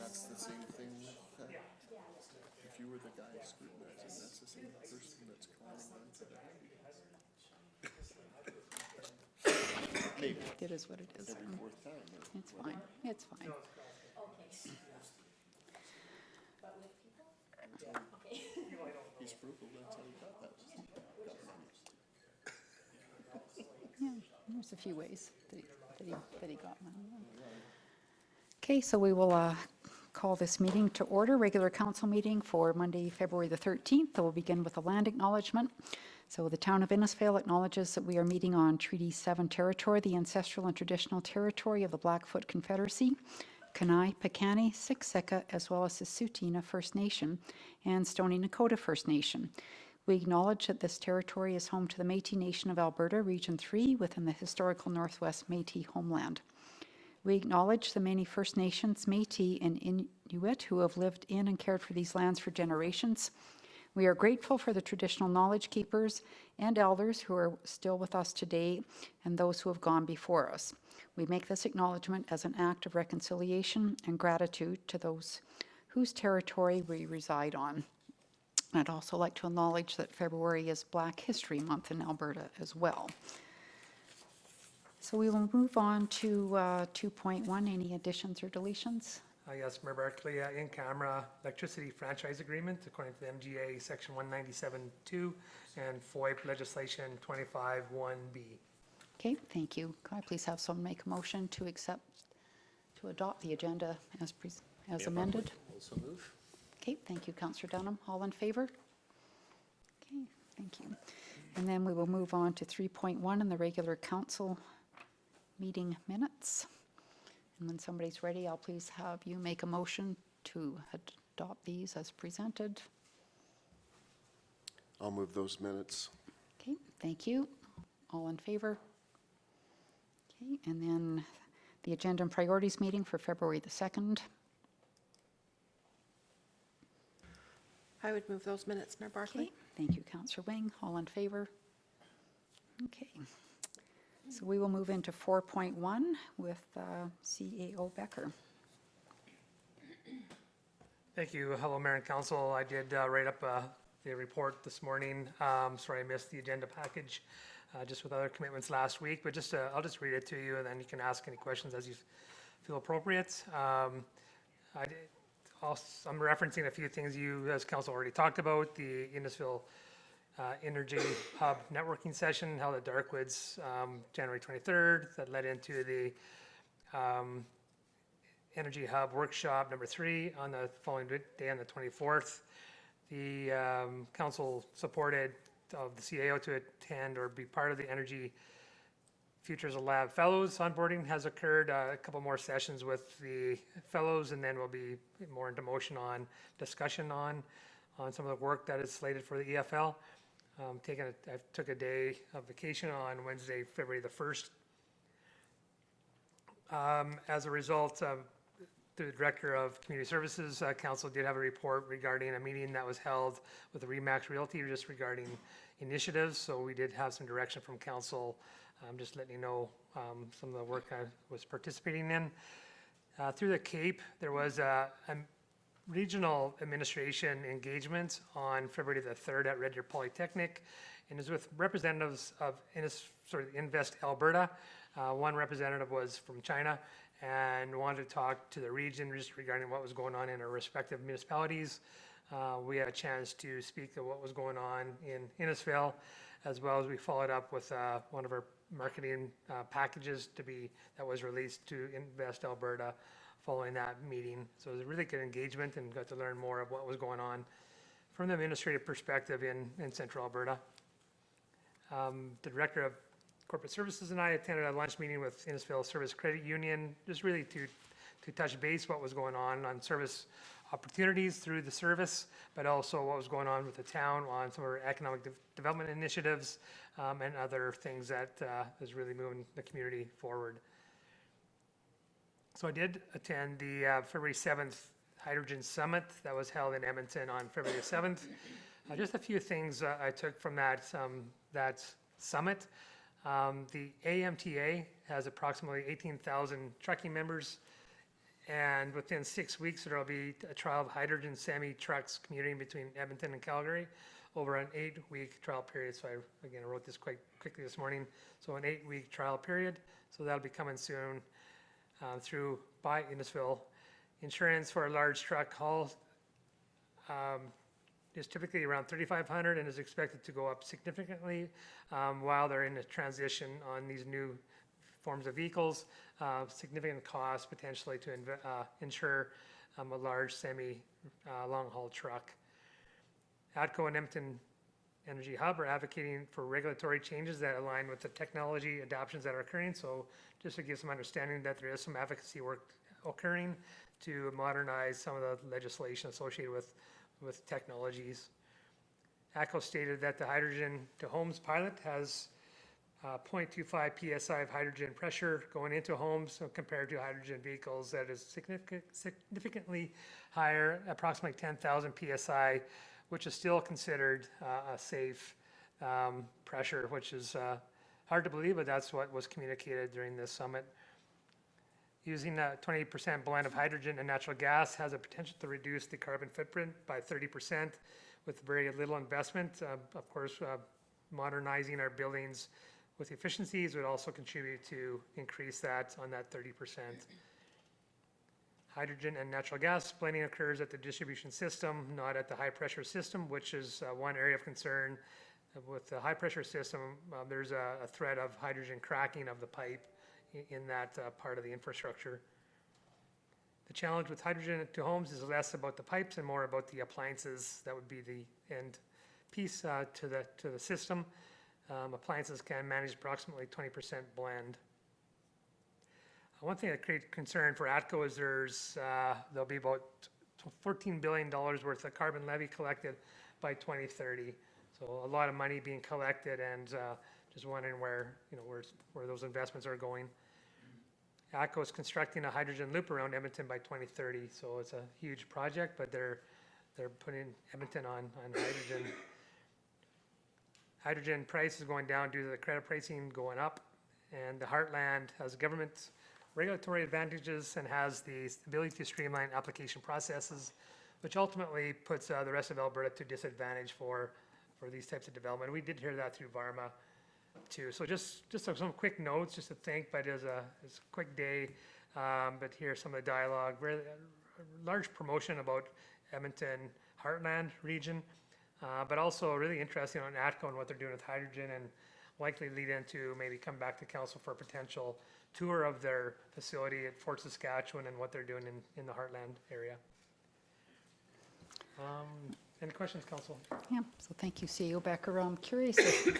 That's the same thing with, if you were the guy scrutinizing, that's the same person that's climbing onto the maybe It is what it is. every fourth time. It's fine. It's fine. He's frugal, that's how he got that. Yeah, there's a few ways that he got one. Okay, so we will call this meeting to order, regular council meeting for Monday, February the 13th. We'll begin with a land acknowledgement. So the town of Innisfail acknowledges that we are meeting on Treaty 7 territory, the ancestral and traditional territory of the Blackfoot Confederacy, Kainai, Piikani, Siksika, as well as the Tsuut'ina First Nation and Stoney Nakoda First Nation. We acknowledge that this territory is home to the Métis Nation of Alberta, Region 3, within the historical Northwest Métis homeland. We acknowledge the many First Nations, Métis, and Inuit who have lived in and cared for these lands for generations. We are grateful for the traditional knowledge keepers and elders who are still with us today and those who have gone before us. We make this acknowledgement as an act of reconciliation and gratitude to those whose territory we reside on. I'd also like to acknowledge that February is Black History Month in Alberta as well. So we will move on to 2.1. Any additions or deletions? Yes, Mayor Barkley, in camera electricity franchise agreement according to the MGA section 197.2 and FOIP legislation 25.1B. Okay, thank you. Can I please have someone make a motion to adopt the agenda as amended? Also move. Okay, thank you, Councillor Dunham. All in favor? Okay, thank you. And then we will move on to 3.1 in the regular council meeting minutes. And when somebody's ready, I'll please have you make a motion to adopt these as presented. I'll move those minutes. Okay, thank you. All in favor? Okay, and then the agenda and priorities meeting for February the 2nd. I would move those minutes, Mayor Barkley. Okay, thank you, Councillor Wing. All in favor? Okay. So we will move into 4.1 with CAO Becker. Thank you. Hello, Mayor and Council. I did write up the report this morning. Sorry I missed the agenda package just with other commitments last week, but just I'll just read it to you and then you can ask any questions as you feel appropriate. I'm referencing a few things you as council already talked about. The Innisfail Energy Hub networking session held at Darkwoods January 23rd that led into the Energy Hub workshop number 3 on the following day on the 24th. The council supported of the CAO to attend or be part of the Energy Futures Lab Fellows onboarding has occurred. A couple more sessions with the fellows, and then we'll be more into motion on discussion on some of the work that is slated for the EFL. I took a day of vacation on Wednesday, February the 1st. As a result, the Director of Community Services Council did have a report regarding a meeting that was held with the Remax Realty just regarding initiatives. So we did have some direction from Council. Just letting you know some of the work I was participating in. Through the Cape, there was a regional administration engagement on February the 3rd at Red Deer Polytechnic, and is with representatives of Invest Alberta. One representative was from China and wanted to talk to the region just regarding what was going on in our respective municipalities. We had a chance to speak to what was going on in Innisfail, as well as we followed up with one of our marketing packages that was released to Invest Alberta following that meeting. So it was a really good engagement and got to learn more of what was going on from the administrative perspective in Central Alberta. The Director of Corporate Services and I attended a lunch meeting with Innisfail Service Credit Union, just really to touch base what was going on service opportunities through the service, but also what was going on with the town on some of our economic development initiatives and other things that is really moving the community forward. So I did attend the February 7th Hydrogen Summit that was held in Edmonton on February 7th. Just a few things I took from that summit. The AMTA has approximately 18,000 trucking members And within 6 weeks, there'll be a trial of hydrogen semi-trucks commuting between Edmonton and Calgary over an 8-week trial period. So I wrote this quite quickly this morning. So an 8-week trial period. So that'll be coming soon through by Innisfail. Insurance for a large truck haul is typically around $3,500 and is expected to go up significantly while they're in a transition on these new forms of vehicles. Significant cost potentially to insure a large semi long haul truck. ATCO and Edmonton Energy Hub are advocating for regulatory changes that align with the technology adoptions that are occurring. So just to give some understanding that there is some advocacy work occurring to modernize some of the legislation associated with technologies. ATCO stated that the hydrogen to homes pilot has 0.25 psi of hydrogen pressure going into homes compared to hydrogen vehicles that is significantly higher, approximately 10,000 psi, which is still considered a safe pressure, which is hard to believe, but that's what was communicated during this summit. Using a 20% blend of hydrogen and natural gas has a potential to reduce the carbon footprint by 30% with very little investment. Of course, modernizing our buildings with efficiencies would also contribute to increase that on that 30%. Hydrogen and natural gas blending occurs at the distribution system, not at the high pressure system, which is one area of concern. With the high pressure system, there's a threat of hydrogen cracking of the pipe in that part of the infrastructure. The challenge with hydrogen to homes is less about the pipes and more about the appliances. That would be the end piece to the system. Appliances can manage approximately 20% blend. One thing that creates concern for ATCO is there'll be about $14 billion worth of carbon levy collected by 2030. So a lot of money being collected, and just wondering where those investments are going. ATCO is constructing a hydrogen loop around Edmonton by 2030, so it's a huge project, but they're putting Edmonton on hydrogen. Hydrogen price is going down due to the credit pricing going up, and the Heartland has government regulatory advantages and has the ability to streamline application processes, which ultimately puts the rest of Alberta to disadvantage for these types of development. We did hear that through Varma too. So just some quick notes just to think, but it's a quick day, but here's some of the dialogue. Very large promotion about Edmonton Heartland region, but also really interesting on ATCO and what they're doing with hydrogen, and likely lead into maybe come back to council for a potential tour of their facility at Fort Saskatchewan and what they're doing in the Heartland area. Any questions, council? Yeah, so thank you, CEO Becker. I'm curious if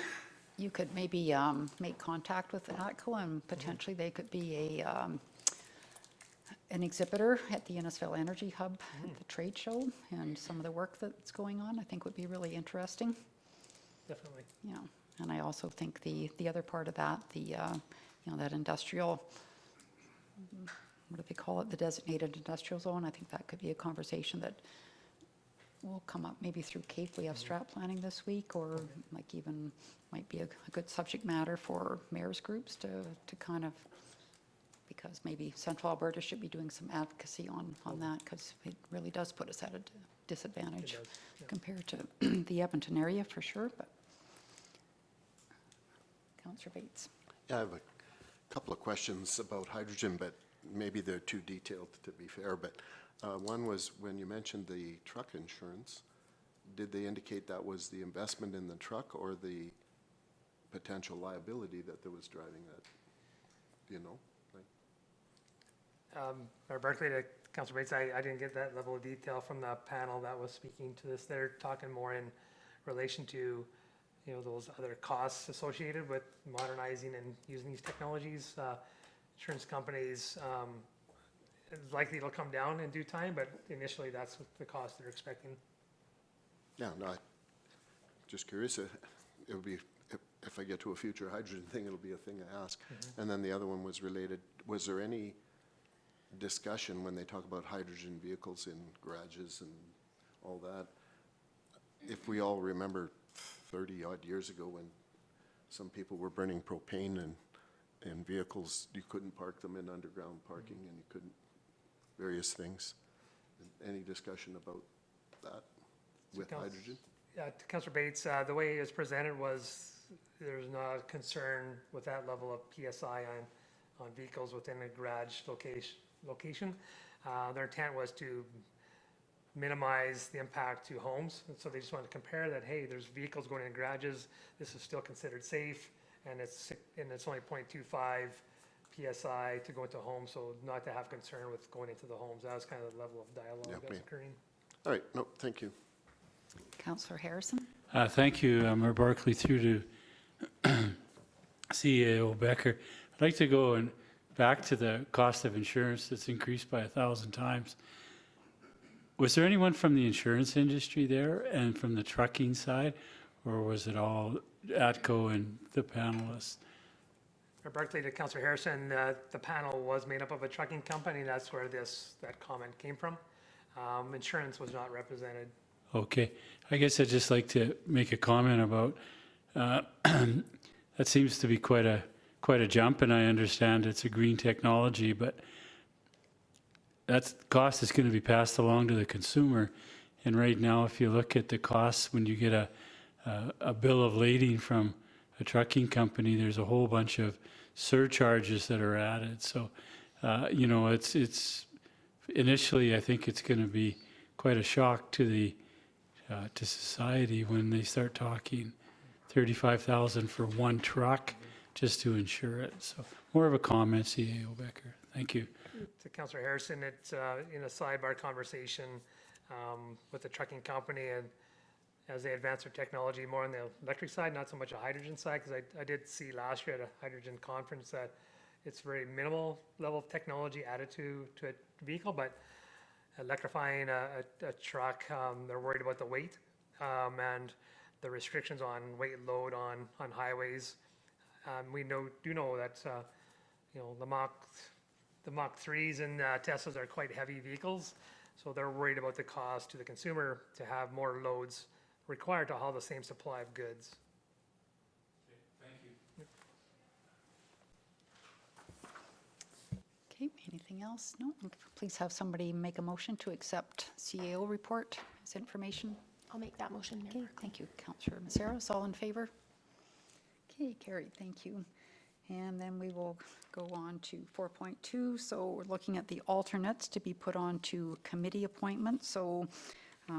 you could maybe make contact with ATCO and potentially they could be an exhibitor at the Innisfail Energy Hub at the trade show, and some of the work that's going on I think would be really interesting. Definitely. Yeah, and I also think the other part of that, that industrial, what do they call it, the designated industrial zone, I think that could be a conversation that will come up maybe through CAPE. We have strat planning this week, or like even might be a good subject matter for mayors groups to kind of, because maybe Central Alberta should be doing some advocacy on that, because it really does put us at a disadvantage compared to the Edmonton area for sure. But Councillor Bates. Yeah, I have a couple of questions about hydrogen, but maybe they're too detailed to be fair. But one was when you mentioned the truck insurance, did they indicate that was the investment in the truck or the potential liability that there was driving that? Do you know? Berkeley to Councillor Bates, I didn't get that level of detail from the panel that was speaking to this. They're talking more in relation to those other costs associated with modernizing and using these technologies. Insurance companies, likely it'll come down in due time, but initially that's what the cost they're expecting. Yeah, no, just curious. It would be, if I get to a future hydrogen thing, it'll be a thing I ask. And then the other one was related, was there any discussion when they talk about hydrogen vehicles in garages and all that? If we all remember 30 odd years ago when some people were burning propane in vehicles, you couldn't park them in underground parking, and you couldn't various things. Any discussion about that with Council- hydrogen? Yeah, to Councillor Bates, the way it was presented was there's not a concern with that level of PSI on vehicles within a garage location. Their intent was to minimize the impact to homes, and so they just wanted to compare that, hey, there's vehicles going in garages, this is still considered safe, and it's only 0.25 PSI to go into homes, so not to have concern with going into the homes. That was kind of the level of dialogue that was Okay. occurring. All right, no, thank you. Councillor Harrison? Thank you, Mayor Barkley, through to CAO Becker. I'd like to go back to the cost of insurance that's increased by 1,000 times. Was there anyone from the insurance industry there and from the trucking side, or was it all ATCO and the panelists? Barkley, to Councillor Harrison, the panel was made up of a trucking company. That's where that comment came from. Insurance was not represented. Okay, I guess I'd just like to make a comment about, that seems to be quite a jump, and I understand it's a green technology, but that cost is going to be passed along to the consumer. And right now, if you look at the costs, when you get a bill of lading from a trucking company, there's a whole bunch of surcharges that are added. So, you know, it's initially, I think it's going to be quite a shock to society when they start talking $35,000 for one truck just to insure it. So more of a comment, CAO Becker. Thank you. To Councillor Harrison, it's in a sidebar conversation with the trucking company, and as they advance their technology more on the electric side, not so much a hydrogen side, because I did see last year at a hydrogen conference that it's very minimal level of technology added to a vehicle, but electrifying a truck, they're worried about the weight and the restrictions on weight and load on highways. We do know that you know, the Mach 3s and Teslas are quite heavy vehicles, so they're worried about the cost to the consumer to have more loads required to haul the same supply of goods. Thank you. Okay, anything else? No? Please have somebody make a motion to accept CAO report as information. I'll make that motion, Mayor Okay, Barkley. thank you, Councillor Maceros. All in favor? Okay, carried, thank you. And then we will go on to 4.2. So we're looking at the alternates to be put on to committee appointments. So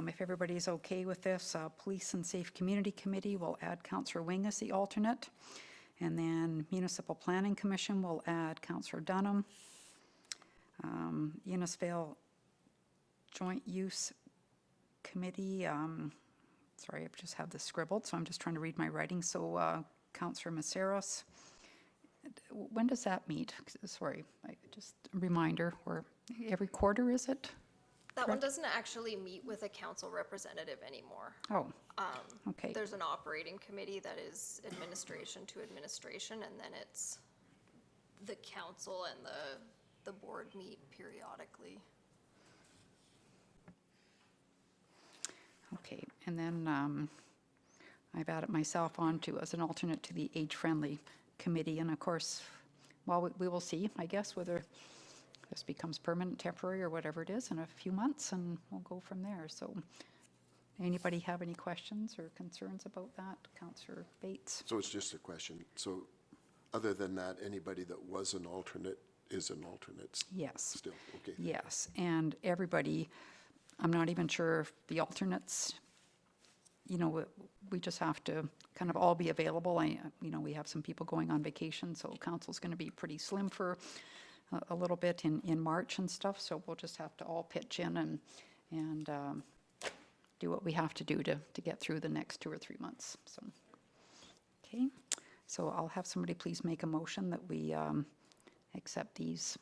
if everybody's okay with this, Police and Safe Community Committee will add Councillor Wing as the alternate. And then Municipal Planning Commission will add Councillor Dunham. Innisfail Joint Use Committee, sorry, I've just had this scribbled, so I'm just trying to read my writing. So Councillor Maceros, when does that meet? Sorry, just a reminder, or every quarter, is it? That one doesn't actually meet with a council representative anymore. Oh, okay. There's an operating committee that is administration to administration, and then it's the council and the board meet periodically. Okay, and then I've added myself on to as an alternate to the age-friendly committee, and of course, well, we will see, I guess, whether this becomes permanent, temporary, or whatever it is in a few months, and we'll go from there. So anybody have any questions or concerns about that? Councillor Bates? So it's just a question. So other than that, anybody that was an alternate is an alternate Yes. still? Okay. Yes, and everybody, I'm not even sure if the alternates, you know, we just have to kind of all be available. You know, we have some people going on vacation, so council's going to be pretty slim for a little bit in March and stuff, so we'll just have to all pitch in and do what we have to do to get through the next 2 or 3 months. So, okay, so I'll have somebody please make a motion that we accept these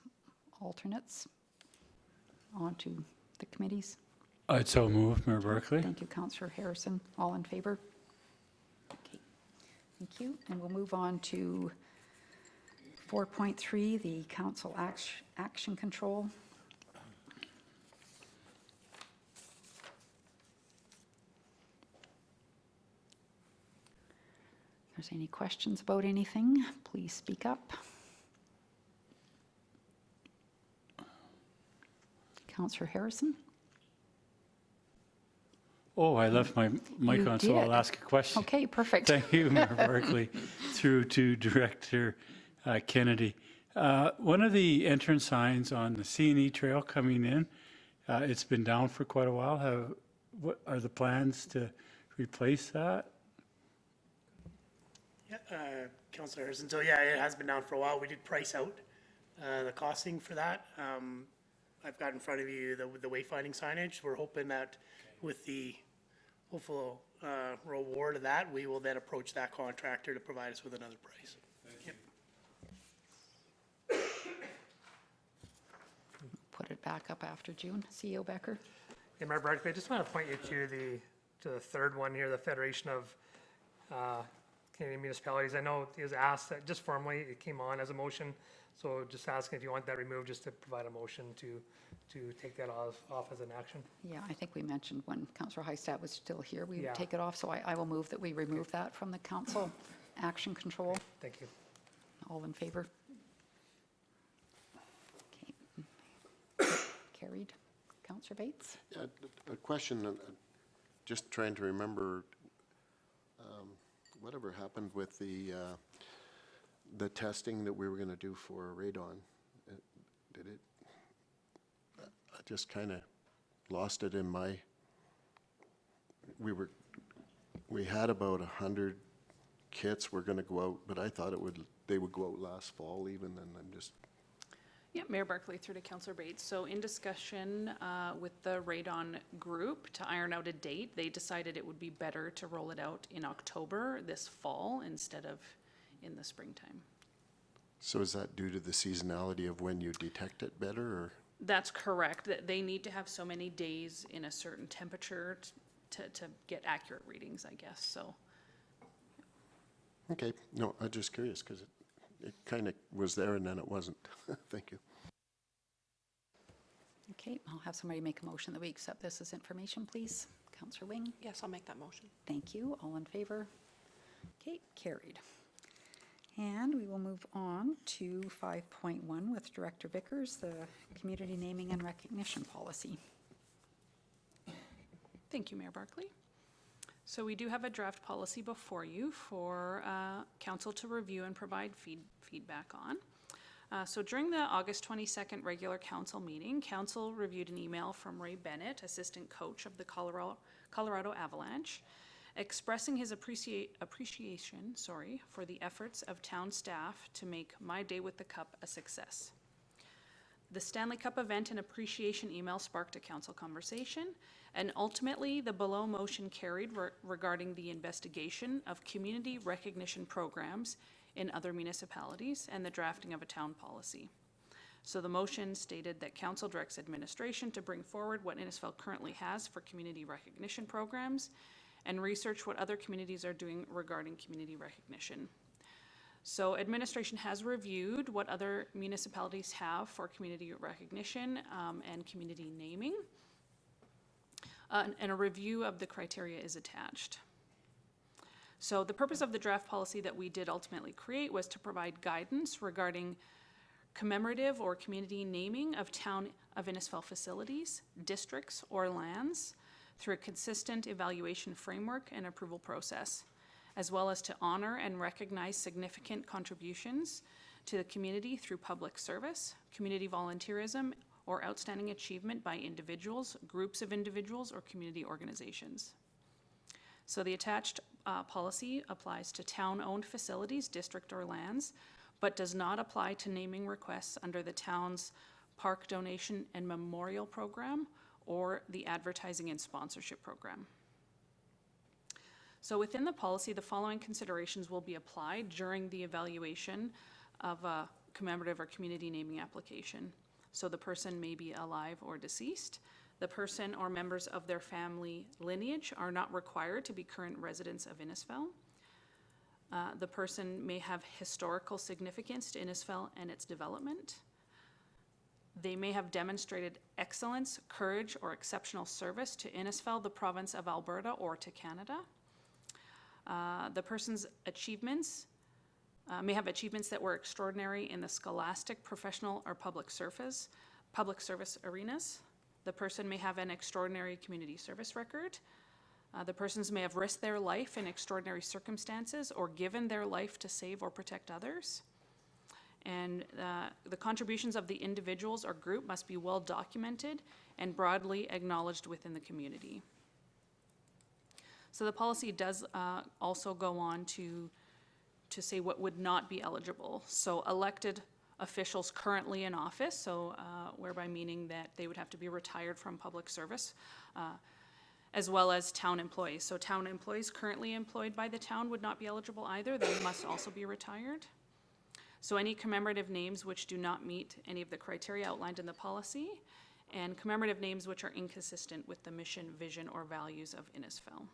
alternates onto the committees. I'd so move, Mayor Barkley. Thank you, Councillor Harrison. All in favor? Okay, thank you. And we'll move on to 4.3, the council action control. If there's any questions about anything, please speak up. Counselor Harrison? Oh, I left my mic You on, so I'll did. ask a question. Okay, perfect. Thank you, Mayor Barkley, through to Director Kennedy. One of the entrance signs on the C&E Trail coming in, it's been down for quite a while. What are the plans to replace that? Yeah, Councillor Harrison, so yeah, it has been down for a while. We did price out the costing for that. I've got in front of you the wayfinding signage. We're hoping that with the hopeful reward of that, we will then approach that contractor to provide us with another price. Yep. Put it back up after June. CEO Becker? And Mayor Barkley, I just want to point you to the third one here, the Federation of Canadian Municipalities. I know it was asked, that just formally, it came on as a motion, so just asking if you want that removed, just to provide a motion to take that off as an action. Yeah, I think we mentioned when Councillor Hystad was still here, we Yeah. would take it off. So I will move that we remove that from the council action control. Thank you. All in favor? Okay. Carried. Councillor Bates? Yeah, a question, just trying to remember, whatever happened with the testing that we were going to do for radon? Did it, I just kind of lost it in my, we had about 100 kits were going to go out, but I thought they would go out last fall even, and I'm just, Yeah, Mayor Barkley through to Councillor Bates. So in discussion with the Radon Group to iron out a date, they decided it would be better to roll it out in October this fall instead of in the springtime. so is that due to the seasonality of when you detect it better, or? That's correct. That they need to have so many days in a certain temperature to get accurate readings, I guess, so. Okay, no, I'm just curious, because it kind of was there and then it wasn't. Thank you. Okay, I'll have somebody make a motion that we accept this as information, please. Councillor Wing? Yes, I'll make that motion. Thank you. All in favor? Okay, carried. And we will move on to 5.1 with Director Vickers, the Community Naming and Recognition Policy. Thank you, Mayor Barkley. So we do have a draft policy before you for council to review and provide feedback on. So during the August 22nd regular council meeting, council reviewed an email from Ray Bennett, assistant coach of the Colorado Avalanche, expressing his appreciation for the efforts of town staff to make My Day with the Cup a success. The Stanley Cup event and appreciation email sparked a council conversation, and ultimately the below motion carried regarding the investigation of community recognition programs in other municipalities and the drafting of a town policy. So the motion stated that council directs administration to bring forward what Innisfail currently has for community recognition programs and research what other communities are doing regarding community recognition. So administration has reviewed what other municipalities have for community recognition and community naming, and a review of the criteria is attached. So the purpose of the draft policy that we did ultimately create was to provide guidance regarding commemorative or community naming of town of Innisfail facilities, districts, or lands through a consistent evaluation framework and approval process, as well as to honor and recognize significant contributions to the community through public service, community volunteerism, or outstanding achievement by individuals, groups of individuals, or community organizations. So the attached policy applies to town-owned facilities, district, or lands, but does not apply to naming requests under the town's park donation and memorial program or the advertising and sponsorship program. So within the policy, the following considerations will be applied during the evaluation of a commemorative or community naming application. So the person may be alive or deceased. The person or members of their family lineage are not required to be current residents of Innisfail. The person may have historical significance to Innisfail and its development. They may have demonstrated excellence, courage, or exceptional service to Innisfail, the province of Alberta, or to Canada. The person's achievements may have achievements that were extraordinary in the scholastic, professional, or public service arenas. The person may have an extraordinary community service record. The persons may have risked their life in extraordinary circumstances or given their life to save or protect others. And the contributions of the individuals or group must be well documented and broadly acknowledged within the community. So the policy does also go on to say what would not be eligible. So elected officials currently in office, so whereby meaning that they would have to be retired from public service, as well as town employees. So town employees currently employed by the town would not be eligible either. They must also be retired. So any commemorative names which do not meet any of the criteria outlined in the policy, and commemorative names which are inconsistent with the mission, vision, or values of Innisfail.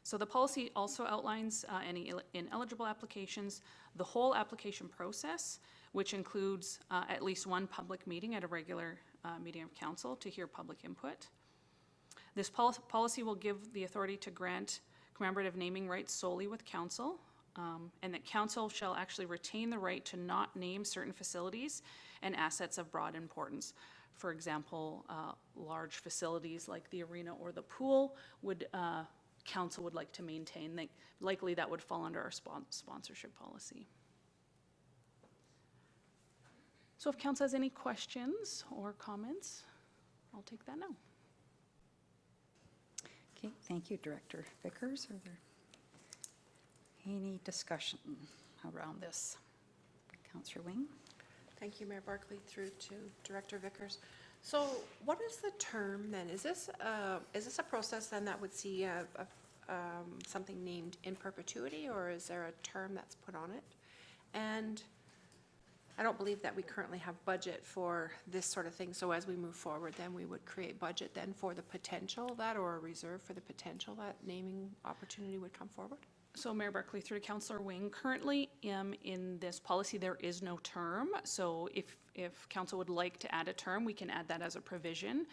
So the policy also outlines any ineligible applications, the whole application process, which includes at least one public meeting at a regular meeting of council to hear public input. This policy will give the authority to grant commemorative naming rights solely with council, and that council shall actually retain the right to not name certain facilities and assets of broad importance. For example, large facilities like the arena or the pool would council would like to maintain. Likely that would fall under our sponsorship policy. So if council has any questions or comments, I'll take that now. Okay, thank you, Director Vickers. Are there any discussion around this? Councillor Wing? Thank you, Mayor Barkley, through to Director Vickers. So what is the term then? Is this a process then that would see something named in perpetuity, or is there a term that's put on it? And I don't believe that we currently have budget for this sort of thing, so as we move forward, then we would create budget then for the potential of that, or a reserve for the potential that naming opportunity would come forward? So Mayor Barkley, through to Councillor Wing, currently in this policy there is no term. So if council would like to add a term, we can add that as a provision.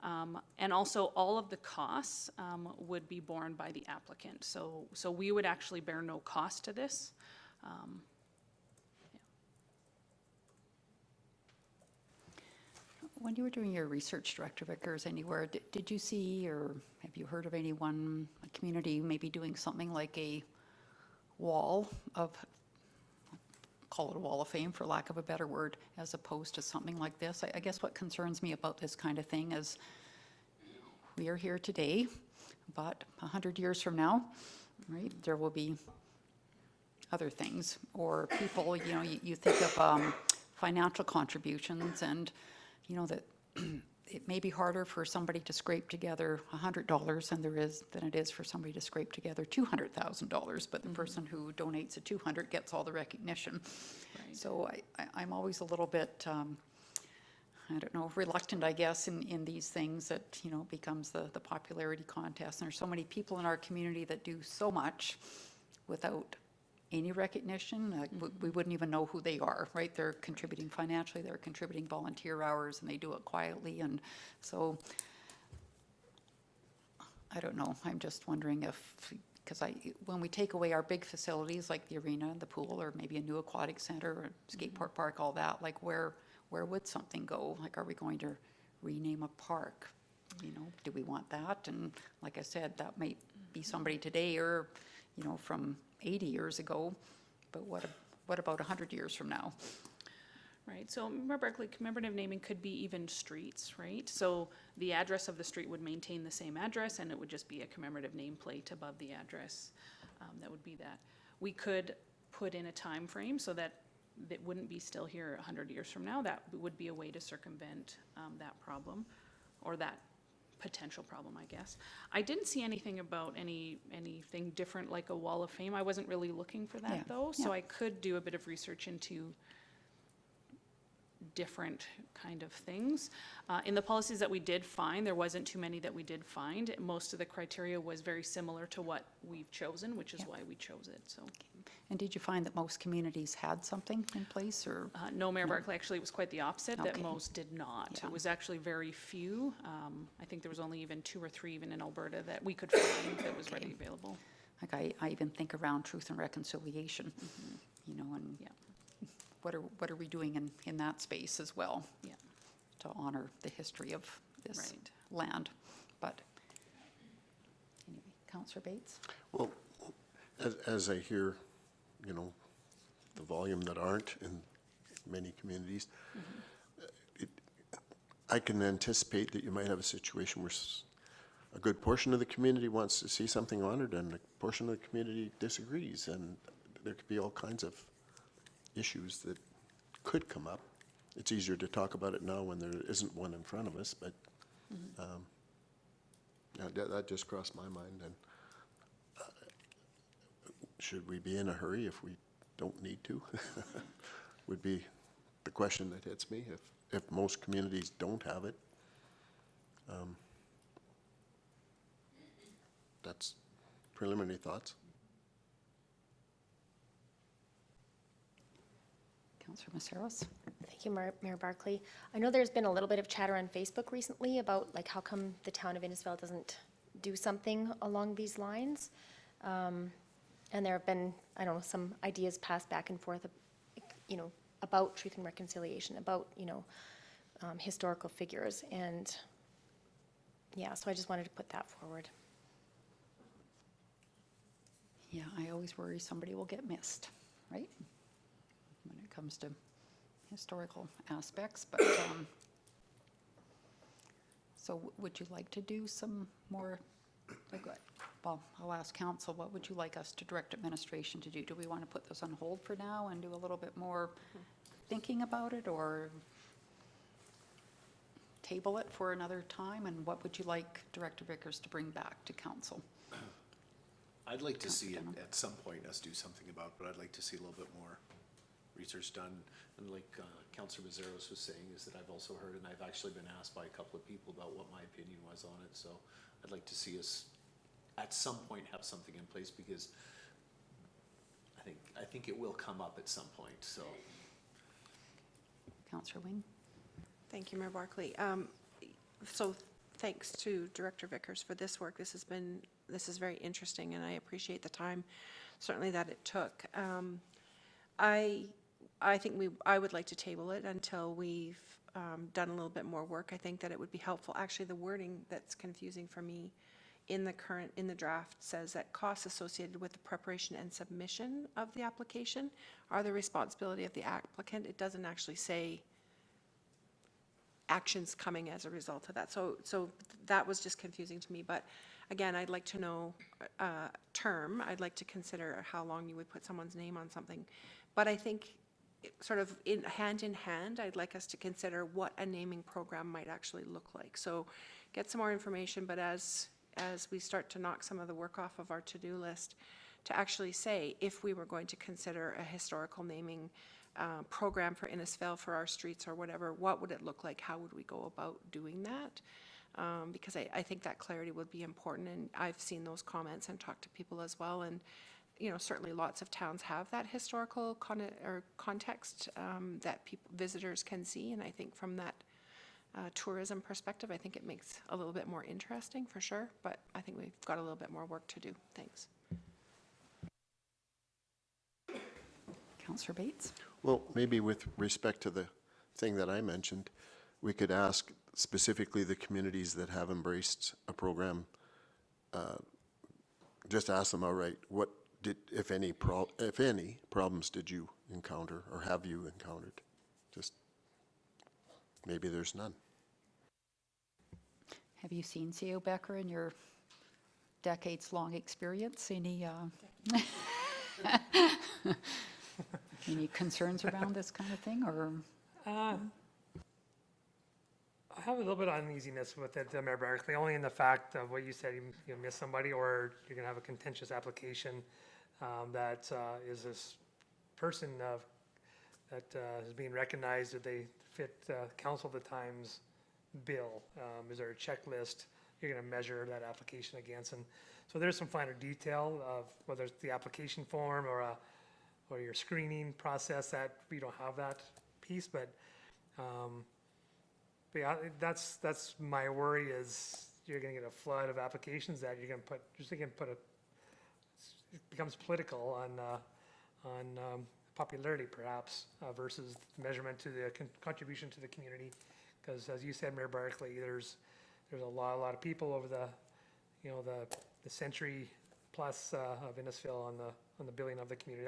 And also all of the costs would be borne by the applicant. So we would actually bear no cost to this. When you were doing your research, Director Vickers, anywhere, did you see or have you heard of anyone, a community maybe doing something like a wall of, call it a wall of fame for lack of a better word, as opposed to something like this? I guess what concerns me about this kind of thing is we are here today, but 100 years from now, right, there will be other things, or people, you know, you think of financial contributions, and you know that it may be harder for somebody to scrape together $100 than it is for somebody to scrape together $200,000, but the person who donates a 200 gets all the recognition. Right. So I'm always a little bit, I don't know, reluctant, I guess, in these things that, you know, becomes the popularity contest. And there's so many people in our community that do so much without any recognition. We wouldn't even know who they are, right? They're contributing financially, they're contributing volunteer hours, and they do it quietly. And so, I don't know, I'm just wondering if, because when we take away our big facilities like the arena and the pool, or maybe a new aquatic center or skateboard park, all that, like where would something go? Like, are we going to rename a park? You know, do we want that? And like I said, that might be somebody today, or, you know, from 80 years ago, but what about 100 years from now? Right, so Mayor Barkley, commemorative naming could be even streets, right? So the address of the street would maintain the same address, and it would just be a commemorative nameplate above the address. That would be that. We could put in a time frame so that it wouldn't be still here 100 years from now. That would be a way to circumvent that problem, or that potential problem, I guess. I didn't see anything about anything different like a wall of fame. I wasn't really looking for that, Yeah, though, so yeah. I could do a bit of research into different kind of things. In the policies that we did find, there wasn't too many that we did find. Most of the criteria was very similar to what we've chosen, which is Yeah. why we chose it, so. And did you find that most communities had something in place, or? No, Mayor Barkley, actually, it was quite the opposite, that Okay. most did not. Yeah. It was actually very few. I think there was only even 2 or 3 even in Alberta that we could find that was readily available. Like I even think around truth and reconciliation, you know, and Yeah. what are we doing in that space as well? Yeah. honor the history of this Right. land. But anyway, Councillor Bates? Well, as I hear, you know, the volume that aren't in many communities, I can anticipate that you might have a situation where a good portion of the community wants to see something honored and a portion of the community disagrees, and there could be all kinds of issues that could come up. It's easier to talk about it now when there isn't one in front of us, but yeah, that just crossed my mind. And should we be in a hurry if we don't need to? Would be the question that hits me. If most communities don't have it, that's preliminary thoughts. Councillor Maceros? Thank you, Mayor Barkley. I know there's been a little bit of chatter on Facebook recently about like how come the town of Innisfail doesn't do something along these lines. And there have been, I don't know, some ideas passed back and forth, you know, about truth and reconciliation, about, you know, historical figures. And yeah, so I just wanted to put that forward. Yeah, I always worry somebody will get missed, right? When it comes to historical aspects, but, so would you like to do some more, like, well, I'll ask council, what would you like us to direct administration to do? Do we want to put this on hold for now and do a little bit more thinking about it, or table it for another time? And what would you like Director Vickers to bring back to council? I'd like to see it Dunham. at some point us do something about, but I'd like to see a little bit more research done. And like Councillor Mazeros was saying, is that I've also heard, and I've actually been asked by a couple of people about what my opinion was on it. So I'd like to see us at some point have something in place, because I think it will come up at some point. So Councillor Wing? Thank you, Mayor Barkley. So thanks to Director Vickers for this work. This is very interesting, and I appreciate the time, certainly, that it took. I think I would like to table it until we've done a little bit more work. I think that it would be helpful. Actually, the wording that's confusing for me in the draft says that costs associated with the preparation and submission of the application are the responsibility of the applicant. It doesn't actually say actions coming as a result of that. So that was just confusing to me. But again, I'd like to know term. I'd like to consider how long you would put someone's name on something. But I think sort of in hand, I'd like us to consider what a naming program might actually look like. So get some more information, but as we start to knock some of the work off of our to-do list, to actually say, if we were going to consider a historical naming program for Innisfail, for our streets or whatever, what would it look like? How would we go about doing that? Because I think that clarity would be important, and I've seen those comments and talked to people as well. And you know, certainly lots of towns have that historical context that visitors can see, and I think from that tourism perspective, I think it makes a little bit more interesting for sure, but I think we've got a little bit more work to do. Thanks. Councillor Bates? Well, maybe with respect to the thing that I mentioned, we could ask specifically the communities that have embraced a program, just ask them outright, what did, if any problems did you encounter, or have you encountered? Just, maybe there's none. Have you seen C.O. Becker in your decades-long experience? Any any concerns around this kind of thing, or? I have a little bit of uneasiness with it, Mayor Barkley, only in the fact of what you said, you miss somebody, or you're gonna have a contentious application that is this person that is being recognized, that they fit Council of the Times bill. Is there a checklist you're gonna measure that application against? And so there's some finer detail of whether it's the application form or your screening process, that we don't have that piece, but yeah, that's my worry, is you're gonna get a flood of applications that you're gonna put it becomes political on popularity perhaps versus measurement to the contribution to the community Because as you said, Mayor Barkley, there's a lot of people over the, you know, the century plus of Innisfail on the billing of the community.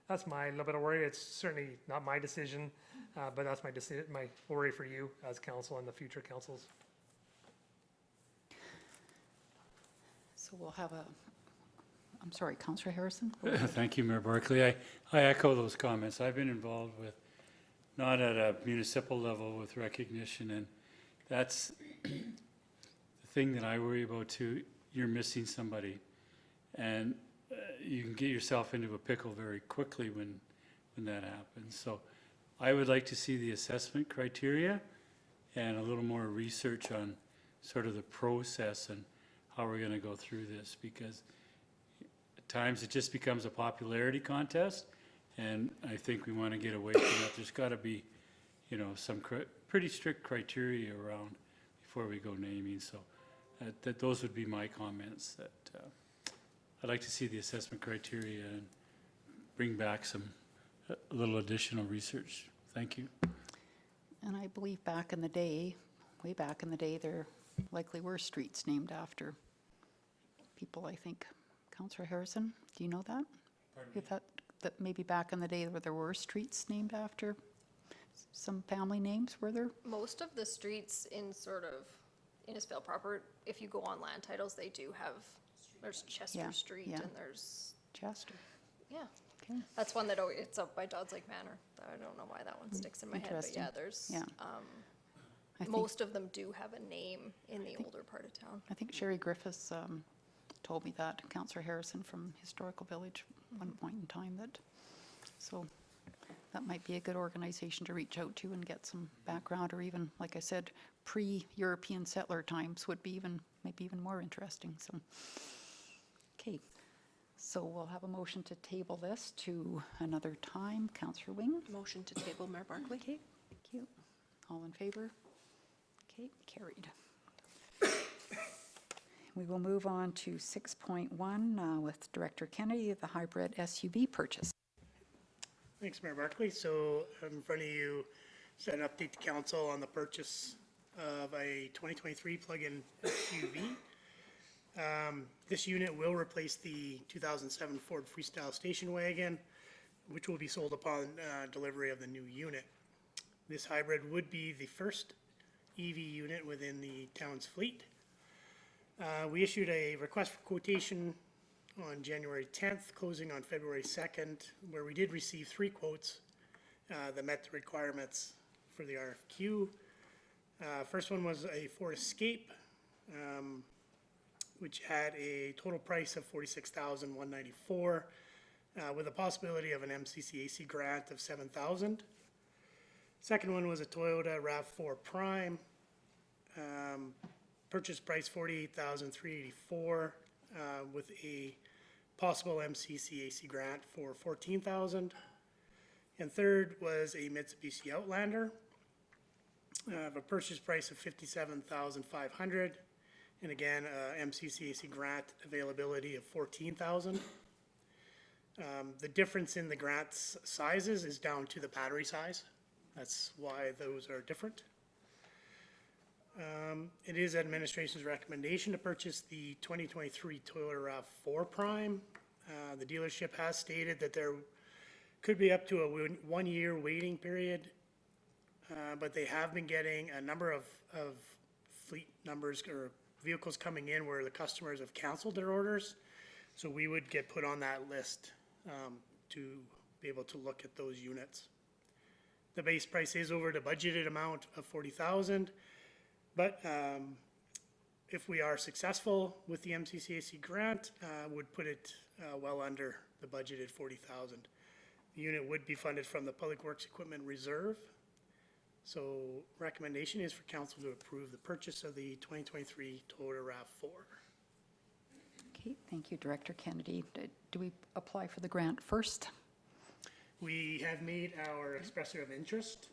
That's my little bit of worry. It's certainly not my decision, but that's my worry for you as council and the future councils. So we'll have I'm sorry, Councillor Harrison? Thank you, Mayor Barkley. I echo those comments. I've been involved with, not at a municipal level, with recognition, and that's the thing that I worry about too. You're missing somebody, and you can get yourself into a pickle very quickly when that happens. So I would like to see the assessment criteria and a little more research on sort of the process and how we're going to go through this, because at times it just becomes a popularity contest, and I think we want to get away from that. There's got to be, you know, some pretty strict criteria around before we go naming. So that those would be my comments. That I'd like to see the assessment criteria and bring back a little additional research. Thank you. And I believe back in the day, way back in the day, there likely were streets named after people, I think. Councillor Harrison, do you know that? If that maybe back in the day where there were streets named after some family names, were there? Most of the streets in sort of Innisfail proper, if you go on land titles, they do have, there's Chester Yeah, Street yeah. and there's, Chester. yeah. Okay. That's one that, it's up by Dodds Lake Manor. I don't know why that one sticks in my head, but Interesting. yeah, there's, Yeah. I think- most of them do have a name in the older part of town. I think Sherry Griffiths told me that, Councillor Harrison from Historical Village, one point in time, that, so that might be a good organization to reach out to and get some background, or even, like I said, pre-European settler times would be maybe even more interesting, so. Okay, so we'll have a motion to table this to another time. Councillor Wing? Motion to table, Mayor Barkley. Okay, thank you. All in favor? Okay, carried. We will move on to 6.1 with Director Kennedy, the hybrid SUV purchase. Thanks, Mayor Barkley. So in front of you, is an update to council on the purchase of a 2023 plug-in SUV. This unit will replace the 2007 Ford Freestyle station wagon, which will be sold upon delivery of the new unit. This hybrid would be the first EV unit within the town's fleet. We issued a request for quotation on January 10th, closing on February 2nd, where we did receive 3 quotes that met the requirements for the RFQ. First one was a Ford Escape, which had a total price of $46,194, with a possibility of an MCCAC grant of $7,000. Second one was a Toyota RAV4 Prime, purchase price $48,384, with a possible MCCAC grant for $14,000. And third was a Mitsubishi Outlander, of a purchase price of $57,500, and again, MCCAC grant availability of $14,000. The difference in the grants sizes is down to the battery size. That's why those are different. It is administration's recommendation to purchase the 2023 Toyota RAV4 Prime. The dealership has stated that there could be up to a 1-year waiting period, but they have been getting a number of fleet numbers or vehicles coming in where the customers have canceled their orders. So we would get put on that list to be able to look at those units. The base price is over the budgeted amount of $40,000, but if we are successful with the MCCAC grant, would put it well under the budgeted $40,000. The unit would be funded from the Public Works Equipment Reserve. So recommendation is for council to approve the purchase of the 2023 Toyota RAV4. Okay, thank you, Director Kennedy. Do we apply for the grant first? We have made our expression of interest.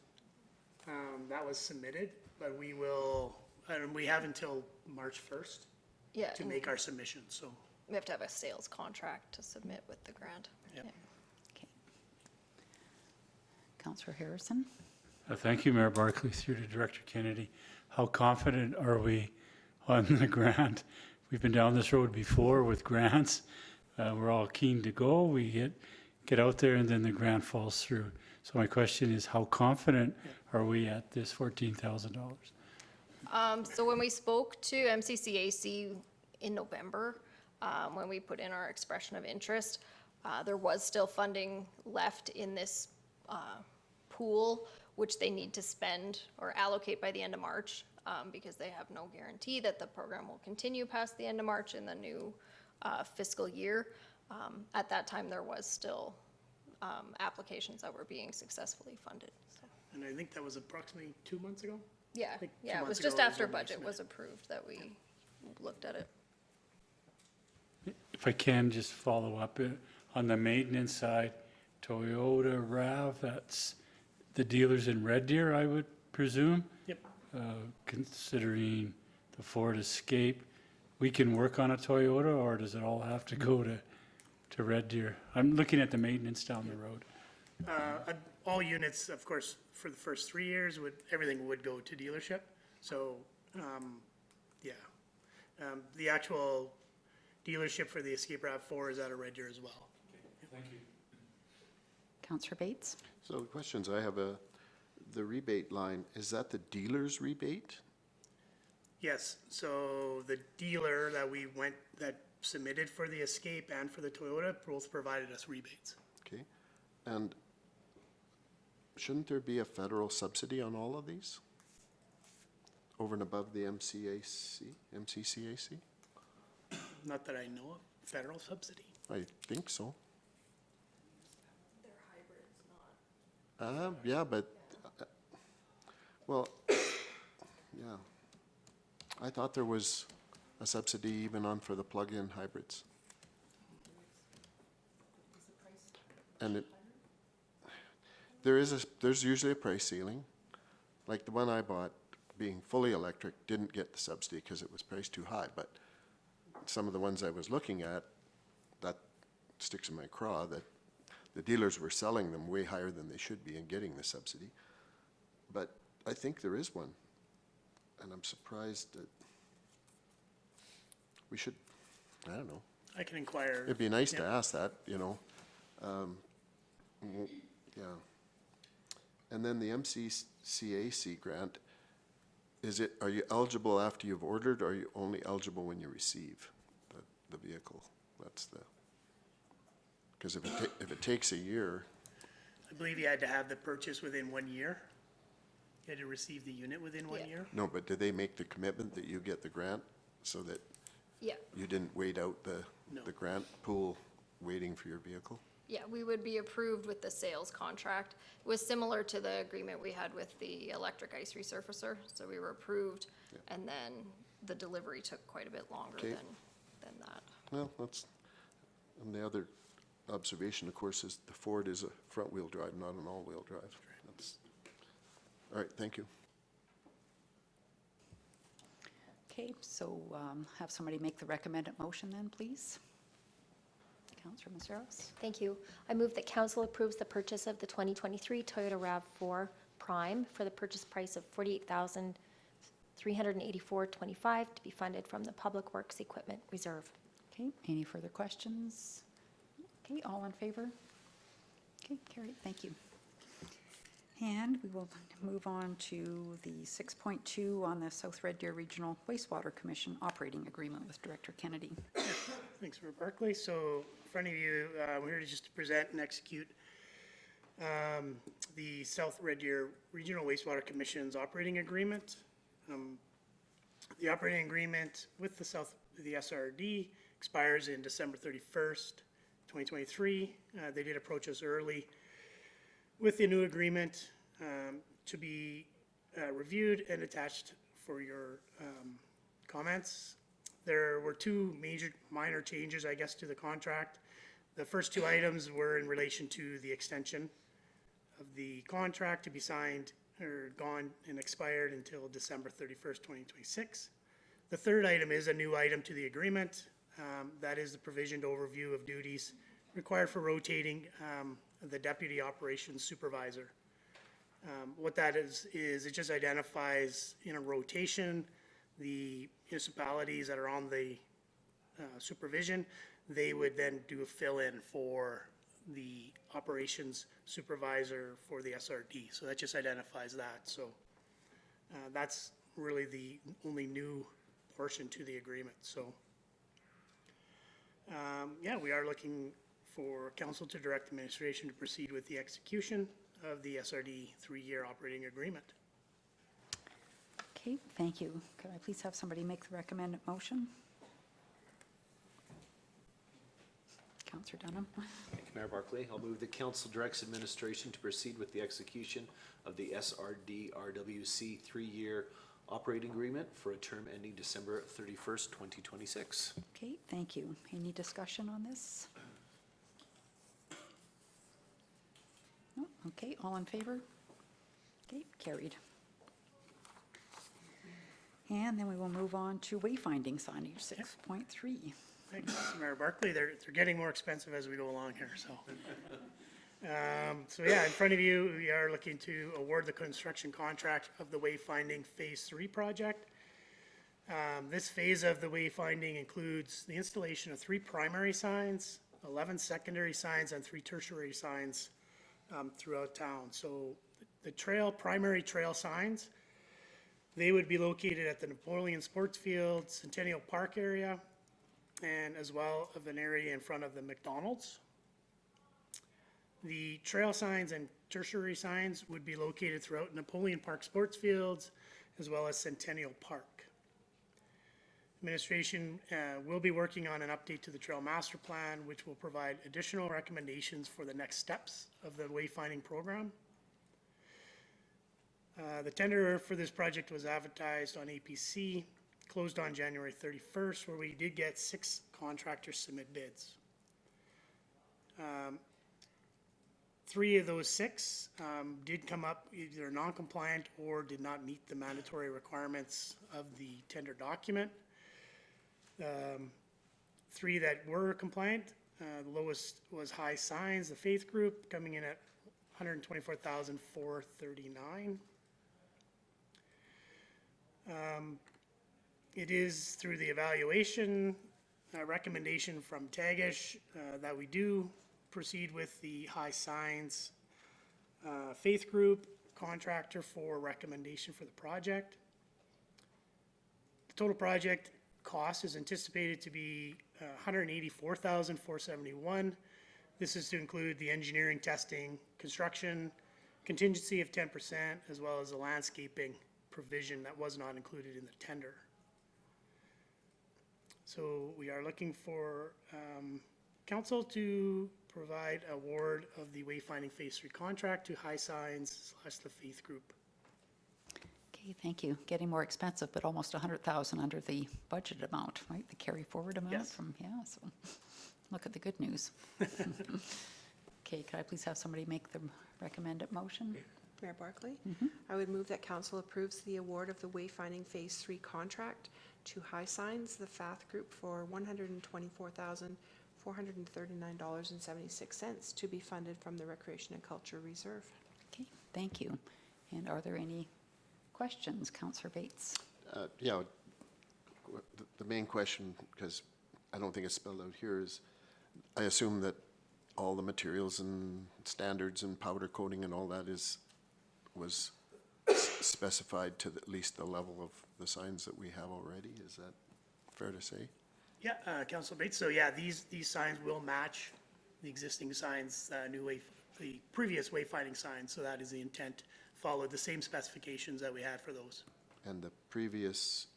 That was submitted, but we will, and we have until March 1st Yeah, to and make our submission, so. we have to have a sales contract to submit with the grant. Yep. Yeah. Okay. Councillor Harrison? Thank you, Mayor Barkley, through to Director Kennedy. How confident are we on the grant? We've been down this road before with grants. We're all keen to go. We get out there and then the grant falls through. So my question is, how confident are we at this $14,000? So when we spoke to MCCAC in November, when we put in our expression of interest, there was still funding left in this pool, which they need to spend or allocate by the end of March, because they have no guarantee that the program will continue past the end of March in the new fiscal year. At that time, there was still applications that were being successfully funded. So, And I think that was approximately 2 months ago. yeah, think 2 yeah, it was months just ago was after when we budget submitted. was approved that we looked at it. If I can just follow up on the maintenance side, Toyota RAV, that's the dealers in Red Deer, I would presume? Yep. Considering the Ford Escape, we can work on a Toyota, or does it all have to go to Red Deer? I'm looking at the maintenance down the road. All units, of course, for the first 3 years, everything would go to dealership. So, yeah. The actual dealership for the Escape RAV4 is out of Red Deer as well. Thank you. Councillor Bates? So the questions I have, the rebate line, is that the dealer's rebate? Yes, so the dealer that submitted for the Escape and for the Toyota both provided us rebates. Okay, and shouldn't there be a federal subsidy on all of these? Over and above the MCCAC? Not that I know of, federal subsidy. I think so. Yeah, but, well, yeah. I thought there was a subsidy even on for the plug-in hybrids. And there's usually a price ceiling. Like the one I bought, being fully electric, didn't get the subsidy because it was priced too high, but some of the ones I was looking at, that sticks in my craw, that the dealers were selling them way higher than they should be and getting the subsidy. But I think there is one, and I'm surprised that we should, I don't know. I can inquire. It'd be nice to Yeah. ask that, you know. Yeah. And then the MCCAC grant, are you eligible after you've ordered, or are you only eligible when you receive the vehicle? That's the, because if it takes a year, I believe you had to have the purchase within 1 year. You had to receive the unit within 1 Yeah. year. no, but do they make the commitment that you get the grant so that Yeah, you didn't wait out the No. grant pool waiting for your vehicle? yeah, we would be approved with the sales contract. It was similar to the agreement we had with the electric ice resurfacer, so we were approved, and then the delivery took quite a bit longer Okay. than that. Well, that's, and the other observation, of course, is the Ford is a front-wheel drive, not an all-wheel drive. That's, all right, thank you. Okay, so have somebody make the recommended motion then, please. Councillor Maceros? Thank you. I move that council approves the purchase of the 2023 Toyota RAV4 Prime for the purchase price of $48,384.25 to be funded from the Public Works Equipment Reserve. Okay, any further questions? Okay, all in favor? Okay, carried, thank you. And we will move on to the 6.2 on the South Red Deer Regional Wastewater Commission operating agreement with Director Kennedy. Thanks, Mayor Barkley. So in front of you, we're here just to present and execute the South Red Deer Regional Wastewater Commission's operating agreement. The operating agreement with the SRD expires in December 31st, 2023. They did approach us early with the new agreement to be reviewed and attached for your comments. There were two minor changes, I guess, to the contract. The first two items were in relation to the extension of the contract to be signed or gone and expired until December 31st, 2026. The third item is a new item to the agreement. That is the provision to overview of duties required for rotating the deputy operations supervisor. What that is it just identifies in a rotation, the municipalities that are on the supervision, they would then do a fill-in for the operations supervisor for the SRD. So that just identifies that. So that's really the only new portion to the agreement. So yeah, we are looking for council to direct administration to proceed with the execution of the SRD 3-year operating agreement. Okay, thank you. Could I please have somebody make the recommended motion? Councillor Dunham. Thank you, Mayor Barclay. I'll move that council directs administration to proceed with the execution of the SRD RWC 3-year operating agreement for a term ending December 31st, 2026. Okay, thank you. Any discussion on this? No? Okay, all in favor? Okay, carried. And then we will move on to wayfinding signage, 6.3. Thanks, Mayor Barclay. They're getting more expensive as we go along here, so. So yeah, in front of you, we are looking to award the construction contract of the wayfinding Phase 3 project. This phase of the wayfinding includes the installation of 3 primary signs, 11 secondary signs, and 3 tertiary signs throughout town. So the primary trail signs, they would be located at the Napoleon Sports Field, Centennial Park area, and as well of an area in front of the McDonald's. The trail signs and tertiary signs would be located throughout Napoleon Park Sports Fields, as well as Centennial Park. Administration will be working on an update to the Trail Master Plan, which will provide additional recommendations for the next steps of the wayfinding program. The tender for this project was advertised on APC, closed on January 31st, where we did get 6 contractors submit bids. 3 of those 6 did come up either non-compliant or did not meet the mandatory requirements of the tender document. 3 that were compliant, the lowest was High Signs, the Faith Group, coming in at $124,439. It is through the evaluation recommendation from Tagish that we do proceed with the High Signs Faith Group contractor for recommendation for the project. The total project cost is anticipated to be $184,471. This is to include the engineering, testing, construction, contingency of 10%, as well as the landscaping provision that was not included in the tender. So we are looking for council to provide award of the wayfinding Phase 3 contract to High Signs / the Faith Group. Okay, thank you. Getting more expensive, but almost 100,000 under the budget amount, right? The carry forward amount Yes. from, yeah, so look at the good news. Okay, could I please have somebody make the recommended motion? Mayor Barclay? I would move that council approves the award of the wayfinding Phase 3 contract to High Signs, the FATH Group, for $124,439.76 to be funded from the Recreation and Culture Reserve. Okay, thank you. And are there any questions, Councillor Bates? Yeah, the main question, because I don't think it's spelled out here, is I assume that all the materials and standards and powder coating and all that was specified to at least the level of the signs that we have already. Is that fair to say? Yeah, Councilor Bates. So yeah, these signs will match the existing signs, the previous wayfinding signs. So that is the intent. Followed the same specifications that we had for those. And the previous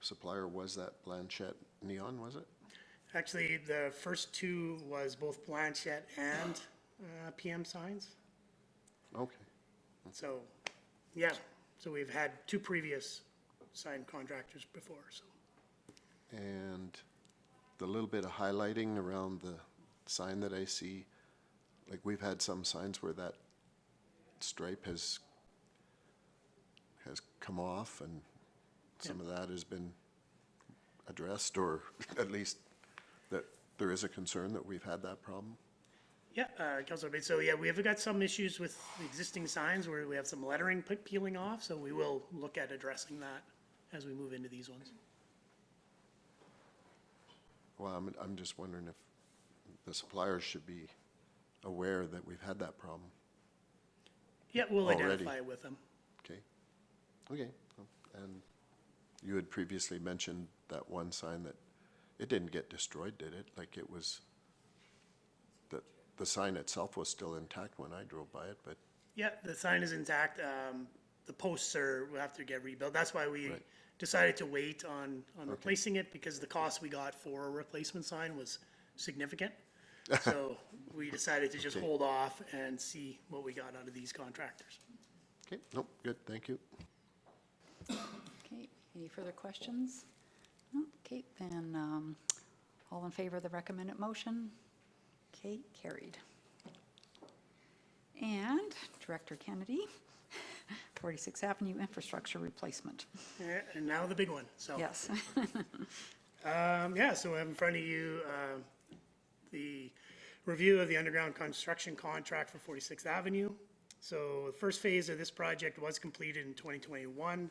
supplier was that Blanchette Neon, was it? Actually, the first 2 was both Blanchette and PM signs. Okay. So, yeah, so we've had 2 previous sign contractors before, so. And the little bit of highlighting around the sign that I see, like we've had some signs where that stripe has come off, and some of that has been addressed, or at least that there is a concern that we've had that problem. Yeah, Councilor Bates, so yeah, we have got some issues with the existing signs where we have some lettering peeling off, so we will look at addressing that as we move into these ones. Well, I'm just wondering if the suppliers should be aware that we've had that problem. Yeah, we'll Already. identify it with them. Okay. Okay. And you had previously mentioned that one sign that, it didn't get destroyed, did it? Like it was, the sign itself was still intact when I drove by it, but, Yeah, the sign is intact. The posts will have to get rebuilt. That's why we Right. decided to wait on replacing it, because the cost we got for a replacement sign was significant. So we decided to just Okay. hold off and see what we got out of these contractors. okay, nope, good, thank you. Okay, any further questions? No? Okay, then, all in favor of the recommended motion? Okay, carried. And Director Kennedy, 46th Avenue infrastructure replacement. Yeah, and now the big one, so. Yes. Yeah, so I have in front of you, the review of the underground construction contract for 46th Avenue. So the first phase of this project was completed in 2021.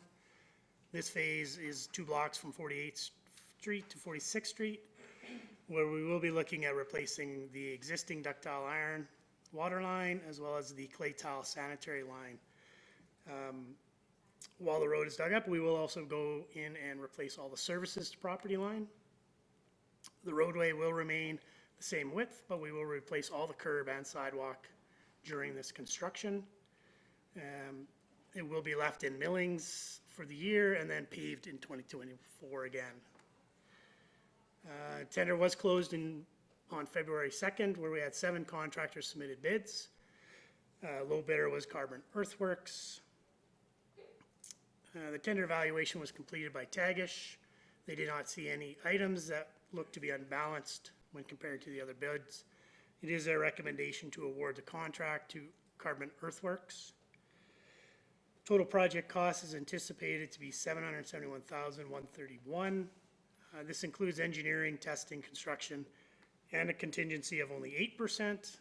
This phase is 2 blocks from 48th Street to 46th Street, where we will be looking at replacing the existing ductile iron water line as well as the clay tile sanitary line. While the road is dug up, we will also go in and replace all the services to property line. The roadway will remain the same width, but we will replace all the curb and sidewalk during this construction. It will be left in millings for the year and then paved in 2024 again. Tender was closed on February 2nd, where we had 7 contractors submitted bids. Low bidder was Carbon Earthworks. The tender evaluation was completed by Tagish. They did not see any items that looked to be unbalanced when compared to the other bids. It is their recommendation to award the contract to Carbon Earthworks. Total project cost is anticipated to be $771,131. This includes engineering, testing, construction, and a contingency of only 8%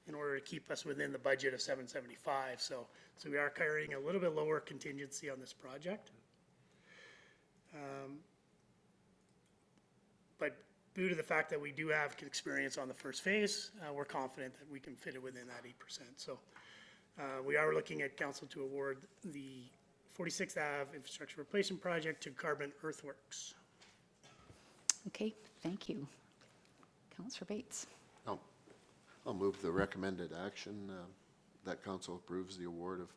in order to keep us within the budget of $775. So we are carrying a little bit lower contingency on this project. But due to the fact that we do have experience on the first phase, we're confident that we can fit it within that 8%. So we are looking at council to award the 46th Ave infrastructure replacement project to Carbon Earthworks. Okay, thank you. Councillor Bates. I'll move the recommended action that council approves the award of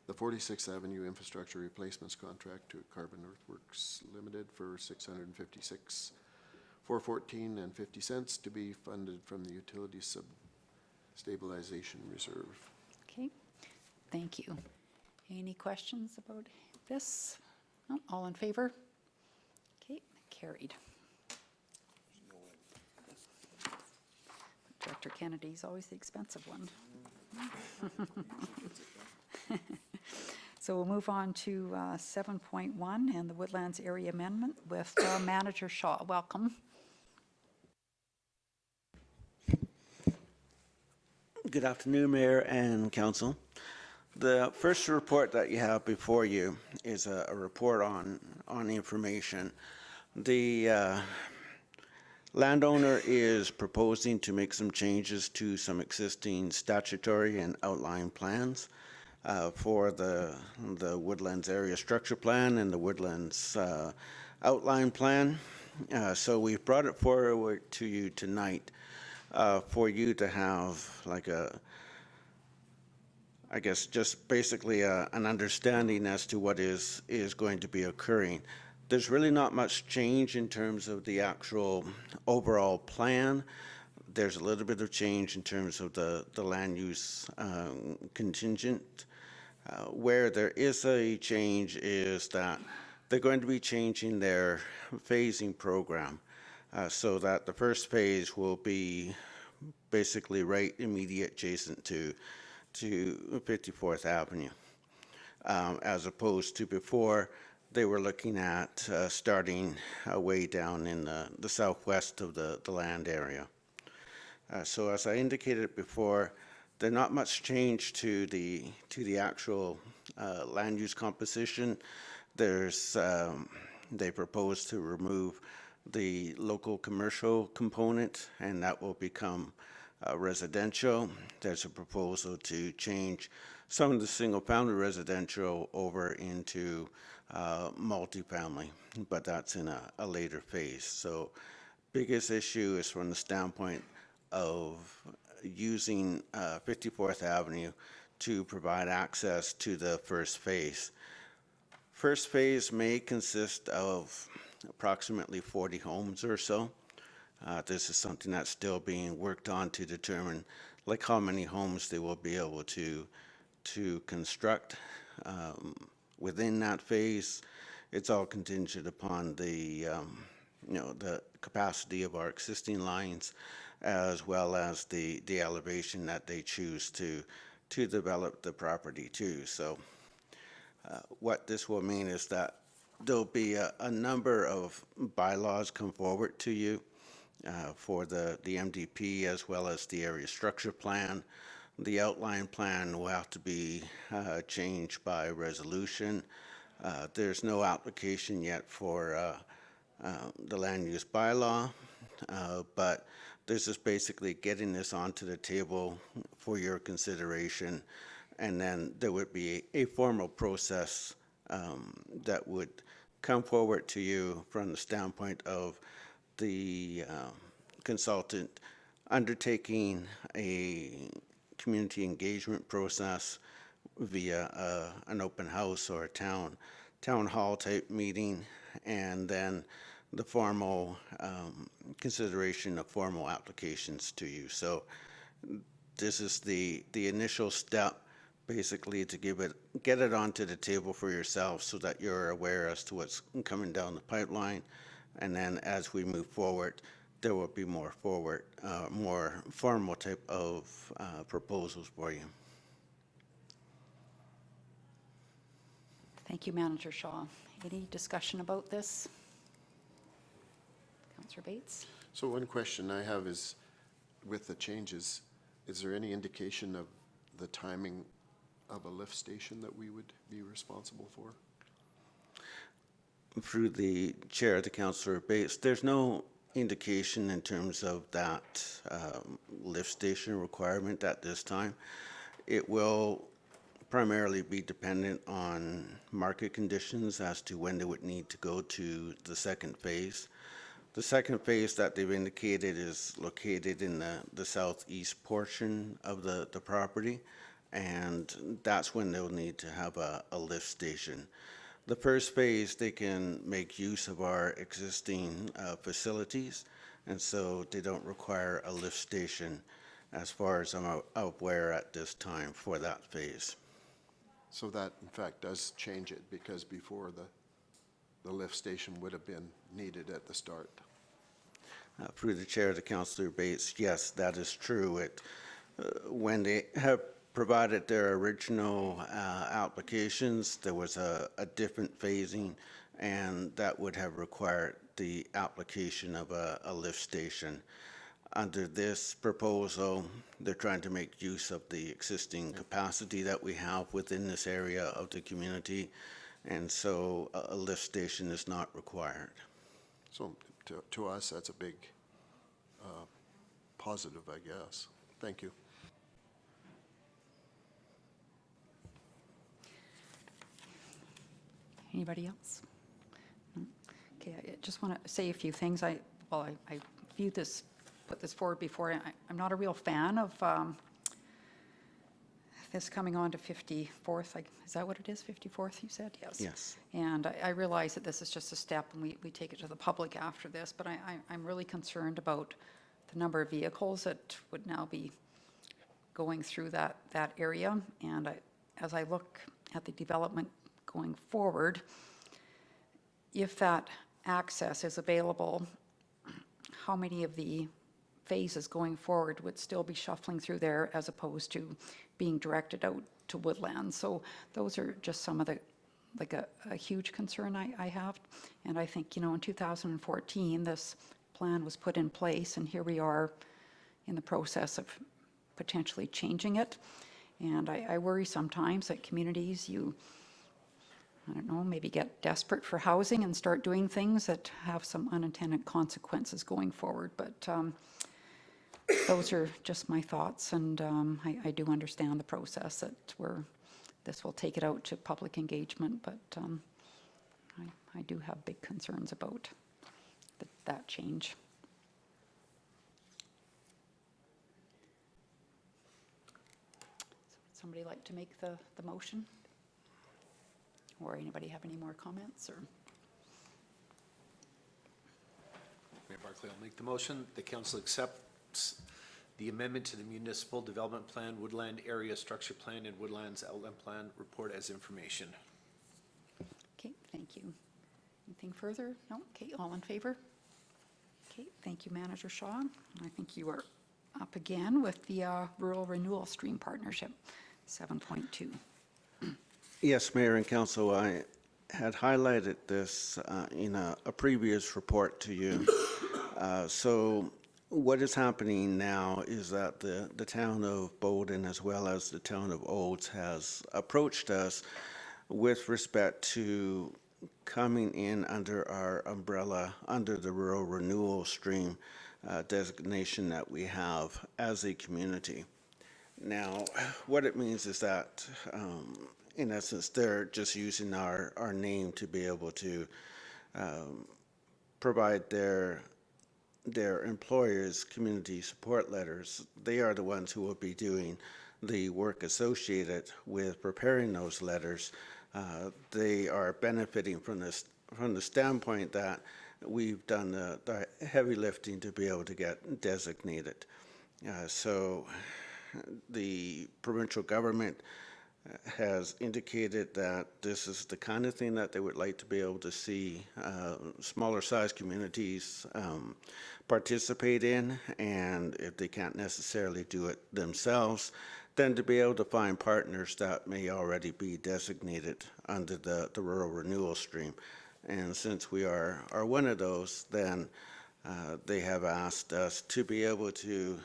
the 46th Avenue infrastructure replacements contract to Carbon Earthworks Limited for $656,414.50 to be funded from the utility stabilization reserve. Okay, thank you. Any questions about this? No, all in favor? Okay, carried. Director Kennedy's always the expensive one. So we'll move on to 7.1 and the Woodlands Area Amendment with Manager Shaw. Welcome. Good afternoon, Mayor and Council. The first report that you have before you is a report on information. The landowner is proposing to make some changes to some existing statutory and outline plans for the Woodlands Area Structure Plan and the Woodlands Outline Plan. So we've brought it forward to you tonight for you to have like I guess just basically an understanding as to what is going to be occurring. There's really not much change in terms of the actual overall plan. There's a little bit of change in terms of the land use contingent. Where there is a change is that they're going to be changing their phasing program so that the first phase will be basically right immediate adjacent to 54th Avenue, as opposed to before. They were looking at starting way down in the southwest of the land area. So as I indicated before, there's not much change to the actual land use composition. There's, they propose to remove the local commercial component, and that will become residential. There's a proposal to change some of the single-family residential over into multifamily, but that's in a later phase. So biggest issue is from the standpoint of using 54th Avenue to provide access to the first phase. First phase may consist of approximately 40 homes or so. This is something that's still being worked on to determine like how many homes they will be able to construct within that phase. It's all contingent upon the the capacity of our existing lines, as well as the elevation that they choose to develop the property to. So what this will mean is that there'll be a number of bylaws come forward to you for the MDP, as well as the area structure plan. The outline plan will have to be changed by resolution. There's no application yet for the land use bylaw, but this is basically getting this onto the table for your consideration, and then there would be a formal process that would come forward to you from the standpoint of the consultant undertaking a community engagement process via an open house or a town hall type meeting, and then the formal consideration of formal applications to you. So this is the initial step, basically, to get it onto the table for yourself so that you're aware as to what's coming down the pipeline. And then as we move forward, there will be more formal type of proposals for you. Thank you, Manager Shaw. Any discussion about this? Councillor Bates? So one question I have is, with the changes, is there any indication of the timing of a lift station that we would be responsible for? Through the chair, the Councillor Bates, there's no indication in terms of that lift station requirement at this time. It will primarily be dependent on market conditions as to when they would need to go to the second phase. The second phase that they've indicated is located in the southeast portion of the property, and that's when they'll need to have a lift station. The first phase, they can make use of our existing facilities, and so they don't require a lift station as far as I'm aware at this time for that phase. So that, in fact, does change it, because before the lift station would have been needed at the start. Through the chair, the Councillor Bates, yes, that is true. When they have provided their original applications, there was a different phasing, and that would have required the application of a lift station. Under this proposal, they're trying to make use of the existing capacity that we have within this area of the community, and so a lift station is not required. So to us, that's a big positive, I guess. Thank you. Anybody else? No? Okay, I just want to say a few things. I viewed this, put this forward before. I'm not a real fan of this coming on to 54th. Is that what it is, 54th, you said? Yes. Yes. And I realize that this is just a step, and we take it to the public after this, but I'm really concerned about the number of vehicles that would now be going through that area. And as I look at the development going forward, if that access is available, how many of the phases going forward would still be shuffling through there as opposed to being directed out to woodlands? So those are just some of the, like a huge concern I have. And I think, in 2014, this plan was put in place, and here we are, in the process of potentially changing it. And I worry sometimes that communities, I don't know, maybe get desperate for housing and start doing things that have some unintended consequences going forward. But those are just my thoughts, and I do understand the process that this will take it out to public engagement, but I do have big concerns about that change. So would somebody like to make the motion? Or anybody have any more comments, or? Mayor Barclay, I'll make the motion. The council accepts the amendment to the Municipal Development Plan, Woodland Area Structure Plan, and Woodlands Outland Plan report as information. Okay, thank you. Anything further? No? Okay, all in favor? Okay, thank you, Manager Shaw. I think you are up again with the Rural Renewal Stream Partnership, 7.2. Yes, Mayor and Council, I had highlighted this in a previous report to you. So what is happening now is that the town of Bowden, as well as the town of Olds, has approached us with respect to coming in under our umbrella, under the Rural Renewal Stream designation that we have as a community. Now, what it means is that, in essence, they're just using our name to be able to provide their employers community support letters. They are the ones who will be doing the work associated with preparing those letters. They are benefiting from this, from the standpoint that we've done the heavy lifting to be able to get designated. So the provincial government has indicated that this is the kind of thing that they would like to be able to see smaller size communities participate in, and if they can't necessarily do it themselves, then to be able to find partners that may already be designated under the rural renewal stream. And since we are one of those, then they have asked us to be able to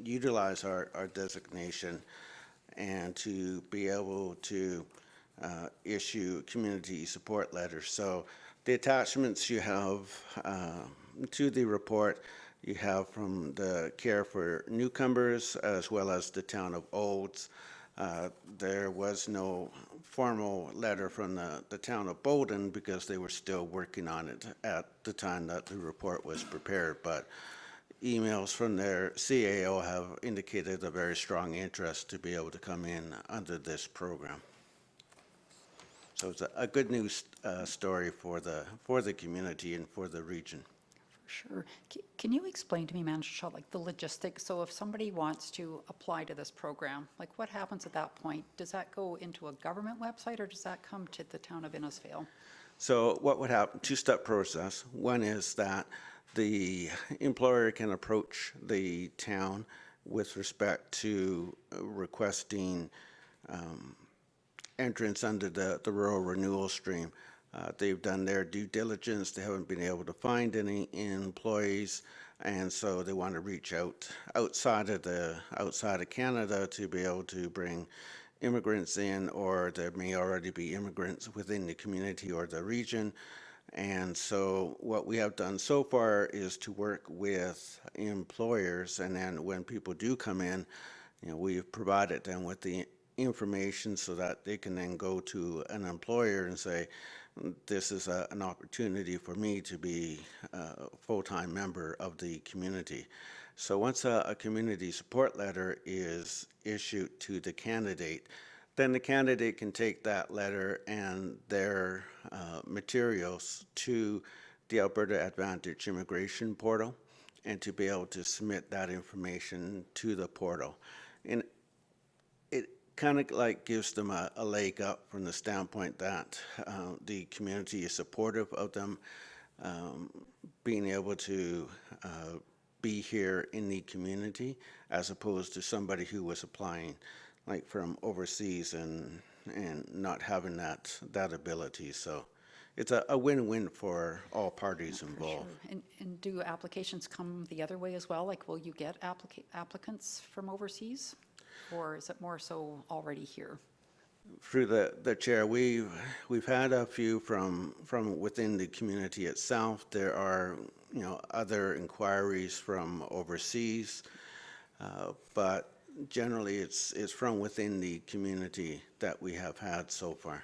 utilize our designation and to be able to issue community support letters. So the attachments you have to the report, you have from the Care for Newcomers as well as the town of Olds. There was no formal letter from the town of Bowden because they were still working on it at the time that the report was prepared. But emails from their CAO have indicated a very strong interest to be able to come in under this program. So it's a good news story for the community and for the region. Sure. Can you explain to me, Manager Shaw, like the logistics? So if somebody wants to apply to this program, like what happens at that point? Does that go into a government website or does that come to the town of Innisfail? So what would happen, two-step process. One is that the employer can approach the town with respect to requesting entrance under the rural renewal stream. They've done their due diligence. They haven't been able to find any employees, and so they want to reach out outside of Canada to be able to bring immigrants in, or there may already be immigrants within the community or the region. And so what we have done so far is to work with employers, and then when people do come in, we've provided them with the information so that they can then go to an employer and say, this is an opportunity for me to be a full-time member of the community. So once a community support letter is issued to the candidate, then the candidate can take that letter and their materials to the Alberta Advantage Immigration Portal and to be able to submit that information to the portal. And it kind of like gives them a leg up from the standpoint that the community is supportive of them being able to be here in the community, as opposed to somebody who was applying like from overseas and not having that ability. So it's a win-win for all parties involved. Sure. And do applications come the other way as well? Like, will you get applicants from overseas? Or is it more so already here? Through the chair, we've had a few from within the community itself. There are, other inquiries from overseas, but generally it's from within the community that we have had so far.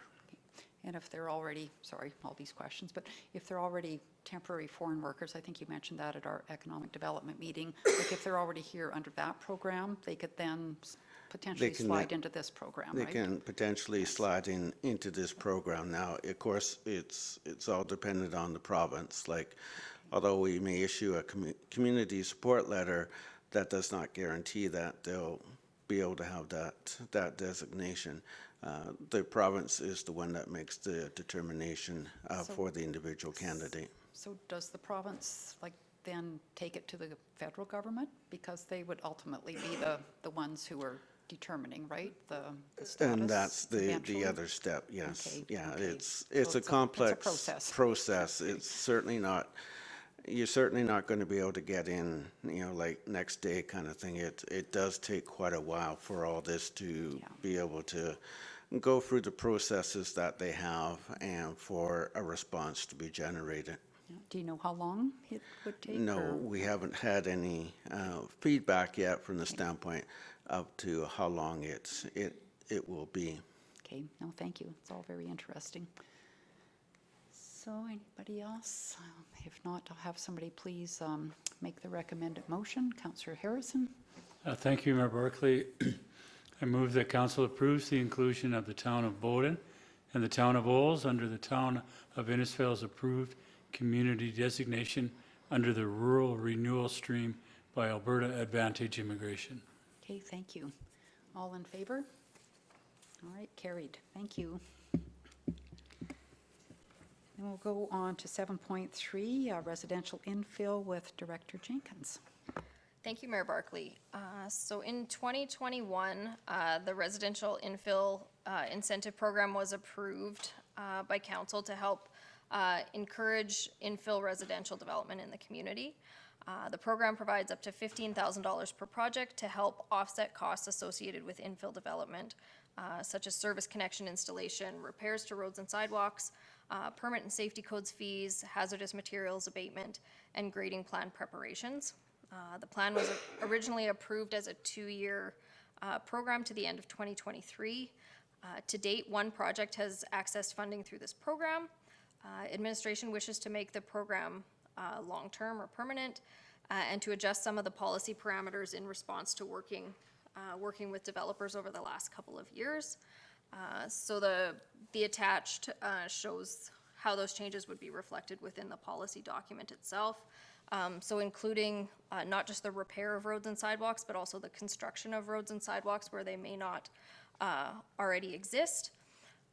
And if they're already, sorry, all these questions, but if they're already temporary foreign workers, I think you mentioned that at our economic development meeting, like if they're already here under that program, they could then potentially slide into this program, They right? can potentially slide into this program. Now, of course, it's all dependent on the province. Like, although we may issue a community support letter, that does not guarantee that they'll be able to have that designation. The province is the one that makes the determination for the individual candidate. So does the province, like, then take it to the federal government? Because they would ultimately be the ones who are determining, right, the status And that's eventually? the other step, yes. Okay, Yeah, okay. it's So a complex process. process. It's certainly not, you're certainly not going to be able to get in, like next day kind of thing. It does take quite a while for all this to be able to go through the processes that they have and for a response to be generated. Yeah. Do you know how long it would take? No, or- we haven't had any feedback yet from the standpoint up to how long it will be. Okay, no, thank you. It's all very interesting. So anybody else? If not, I'll have somebody please make the recommended motion. Councillor Harrison? Thank you, Mayor Barkley. I move that council approves the inclusion of the town of Bowden and the town of Olds under the town of Innisfail's approved community designation under the rural renewal stream by Alberta Advantage Immigration. Okay, thank you. All in favor? All right, carried. Thank you. Then we'll go on to 7.3, residential infill with Director Jenkins. Thank you, Mayor Barkley. So in 2021, the residential infill incentive program was approved by council to help encourage infill residential development in the community. The program provides up to $15,000 per project to help offset costs associated with infill development, such as service connection installation, repairs to roads and sidewalks, permit and safety codes fees, hazardous materials abatement, and grading plan preparations. The plan was originally approved as a 2-year program to the end of 2023. To date, one project has accessed funding through this program. Administration wishes to make the program long-term or permanent and to adjust some of the policy parameters in response to working with developers over the last couple of years. So the attached shows how those changes would be reflected within the policy document itself. So including not just the repair of roads and sidewalks, but also the construction of roads and sidewalks where they may not already exist.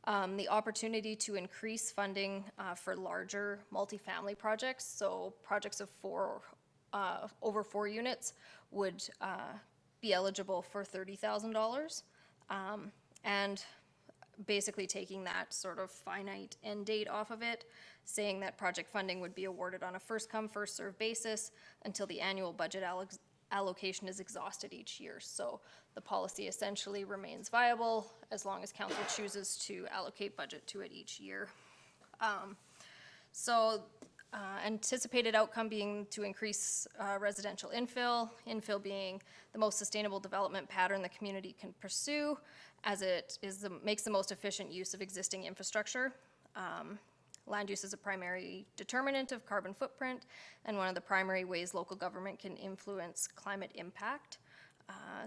The opportunity to increase funding for larger multifamily projects, so projects of over 4 units would be eligible for $30,000. And basically taking that sort of finite end date off of it, saying that project funding would be awarded on a first-come, first-served basis until the annual budget allocation is exhausted each year. So the policy essentially remains viable as long as council chooses to allocate budget to it each year. Anticipated outcome being to increase residential infill being the most sustainable development pattern the community can pursue, as it makes the most efficient use of existing infrastructure. Land use is a primary determinant of carbon footprint and one of the primary ways local government can influence climate impact.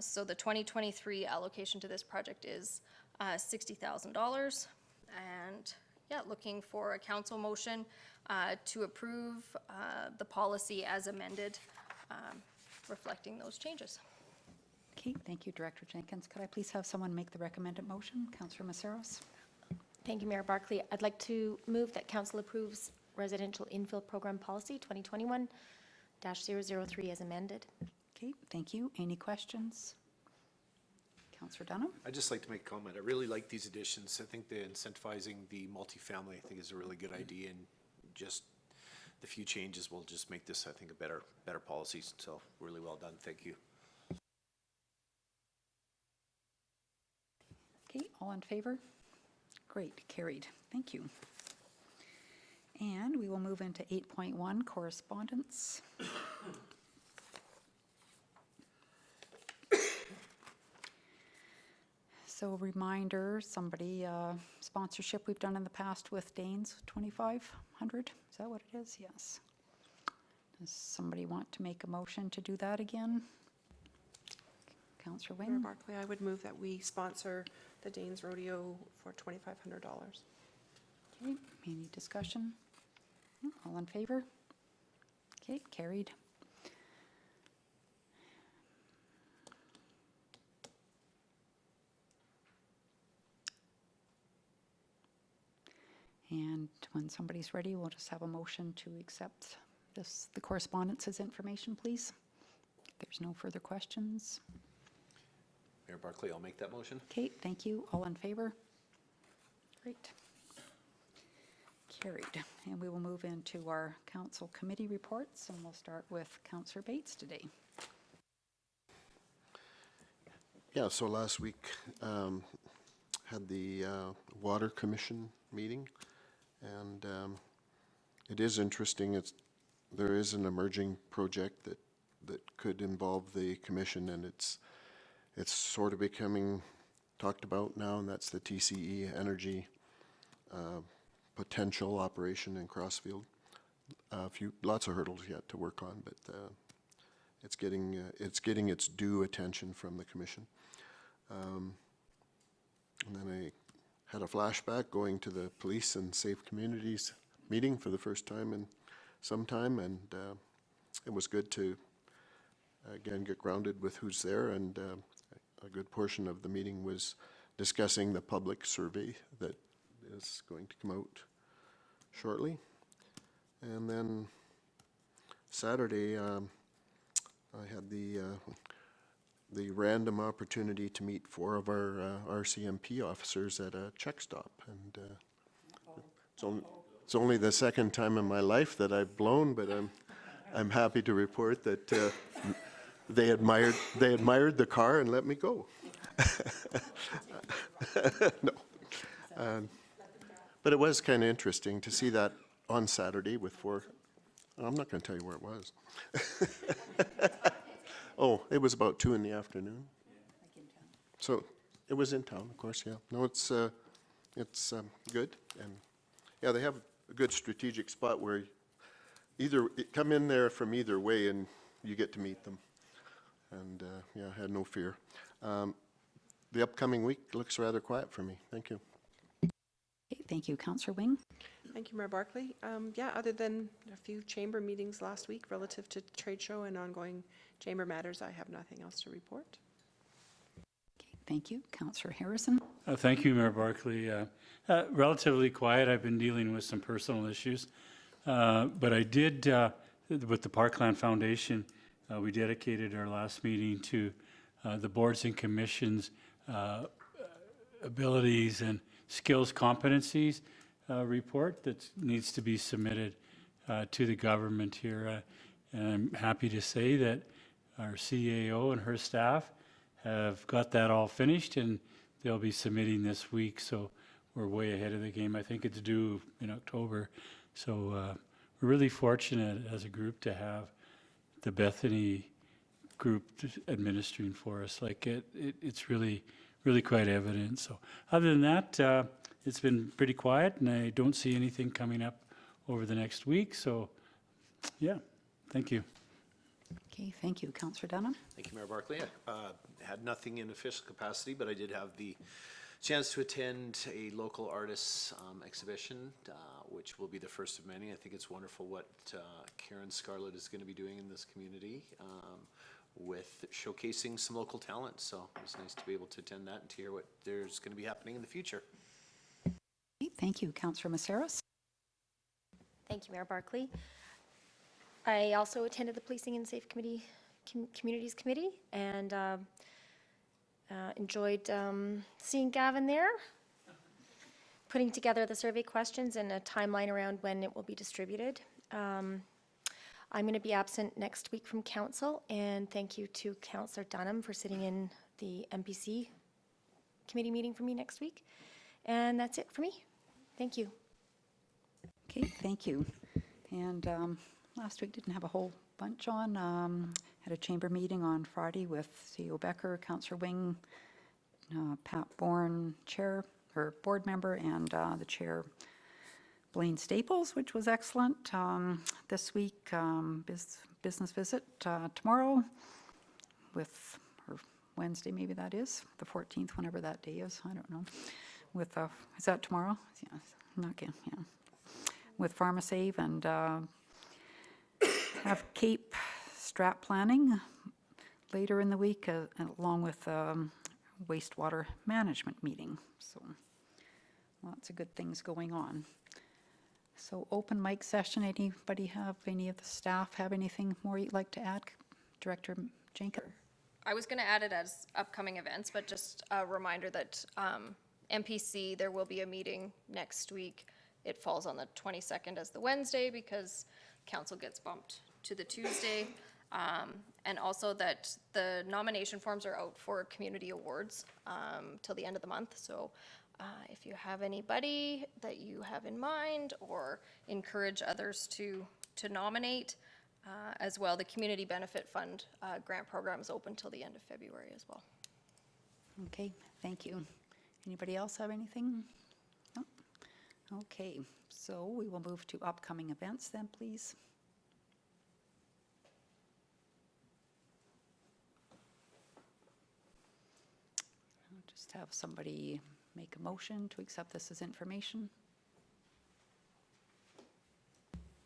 So the 2023 allocation to this project is $60,000. And yeah, looking for a council motion to approve the policy as amended, reflecting those changes. Okay, thank you, Director Jenkins. Could I please have someone make the recommended motion? Councillor Maceros? Thank you, Mayor Barkley. I'd like to move that council approves residential infill program policy 2021-003 as amended. Okay, thank you. Any questions? Counselor Dunham? I'd just like to make a comment. I really like these additions. I think the incentivizing the multifamily, I think is a really good idea, and just the few changes will just make this, I think, a better policy. So really well done. Thank you. Okay, all in favor? Great, carried. Thank you. And we will move into 8.1, correspondence. So reminder, somebody, sponsorship we've done in the past with Danes, 2,500, is that what it is? Yes. Does somebody want to make a motion to do that again? Counselor Mayor Wing? Barclay, I would move that we sponsor the Danes Rodeo for $2,500. Okay, any discussion? No, all in favor? Okay, carried. And when somebody's ready, we'll just have a motion to accept this, the correspondence as information, please. If there's no further questions. Mayor Barclay, I'll make that motion. Okay, thank you. All in favor? Great. Carried. And we will move into our council committee reports, and we'll start with Councillor Bates today. Yeah, so last week had the Water Commission meeting, and it is interesting. There is an emerging project that could involve the commission, and it's sort of becoming talked about now, and that's the TCE Energy potential operation in Crossfield. Lots of hurdles yet to work on, but it's getting its due attention from the commission. And then I had a flashback going to the Police and Safe Communities meeting for the first time in some time, and it was good to again get grounded with who's there, and a good portion of the meeting was discussing the public survey that is going to come out shortly. And then Saturday, I had the random opportunity to meet 4 of our RCMP officers at a check stop, and it's only the second time in my life that I've blown, but I'm happy to report that they admired the car and let me go. No. But it was kind of interesting to see that on Saturday with 4. I'm not going to tell you where it was. Oh, it was about 2 in the afternoon. So it was in town, of course, yeah. No, it's good. And yeah, they have a good strategic spot where come in there from either way and you get to meet them. And yeah, I had no fear. The upcoming week looks rather quiet for me. Thank you. Okay, thank you. Councillor Wing? Thank you, Mayor Barclay. Yeah, other than a few chamber meetings last week relative to trade show and ongoing chamber matters, I have nothing else to report. Okay, thank you. Councillor Harrison? Thank you, Mayor Barclay. Relatively quiet. I've been dealing with some personal issues. But I did, with the Parkland Foundation, we dedicated our last meeting to the boards and commissions' abilities and skills competencies report that needs to be submitted to the government here. And I'm happy to say that our CAO and her staff have got that all finished, and they'll be submitting this week. So we're way ahead of the game. I think it's due in October. So we're really fortunate as a group to have the Bethany group administering for us. Like it's really quite evident. So other than that, it's been pretty quiet, and I don't see anything coming up over the next week. So yeah, thank you. Okay, thank you. Councillor Dunham? Thank you, Mayor Barclay. I had nothing in official capacity, but I did have the chance to attend a local artists exhibition, which will be the first of many. I think it's wonderful what Karen Scarlett is going to be doing in this community with showcasing some local talent. So it was nice to be able to attend that and to hear what there's going to be happening in the future. Okay, thank you. Councillor Maceros? Thank you, Mayor Barclay. I also attended the Policing and Safe Communities Committee, and Enjoyed seeing Gavin there, putting together the survey questions and a timeline around when it will be distributed. I'm going to be absent next week from council, and thank you to Councillor Dunham for sitting in the MPC committee meeting for me next week. And that's it for me. Thank you. Okay, thank you. And last week didn't have a whole bunch on. Had a chamber meeting on Friday with CEO Becker, Councillor Wing, Pat Bourne, chair or board member, and the chair Blaine Staples, which was excellent. This week, business visit tomorrow with, or Wednesday maybe that is, the 14th, whenever that day is, I don't know. With, is that tomorrow? Yeah, not again, yeah. With PharmaSave and have Cape Strat planning later in the week, along with wastewater management meeting. So lots of good things going on. So open mic session, anybody have, any of the staff have anything more you'd like to add? Director Jenkins? I was going to add it as upcoming events, but just a reminder that MPC, there will be a meeting next week. It falls on the 22nd as the Wednesday because council gets bumped to the Tuesday. And also that the nomination forms are out for community awards till the end of the month. So if you have anybody that you have in mind or encourage others to nominate, as well, the Community Benefit Fund grant program is open till the end of February as well. Okay, thank you. Anybody else have anything? No? Okay, so we will move to upcoming events then, please. I'll just have somebody make a motion to accept this as information.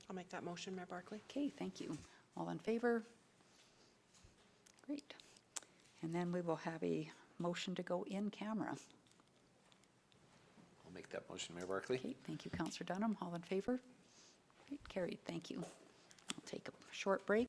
I'll make that motion, Mayor Barkley. Okay, thank you. All in favor? Great. And then we will have a motion to go in camera. I'll make that motion, Mayor Barkley. Okay, thank you, Councillor Dunham. All in favor? Great, carried, thank you. I'll take a short break.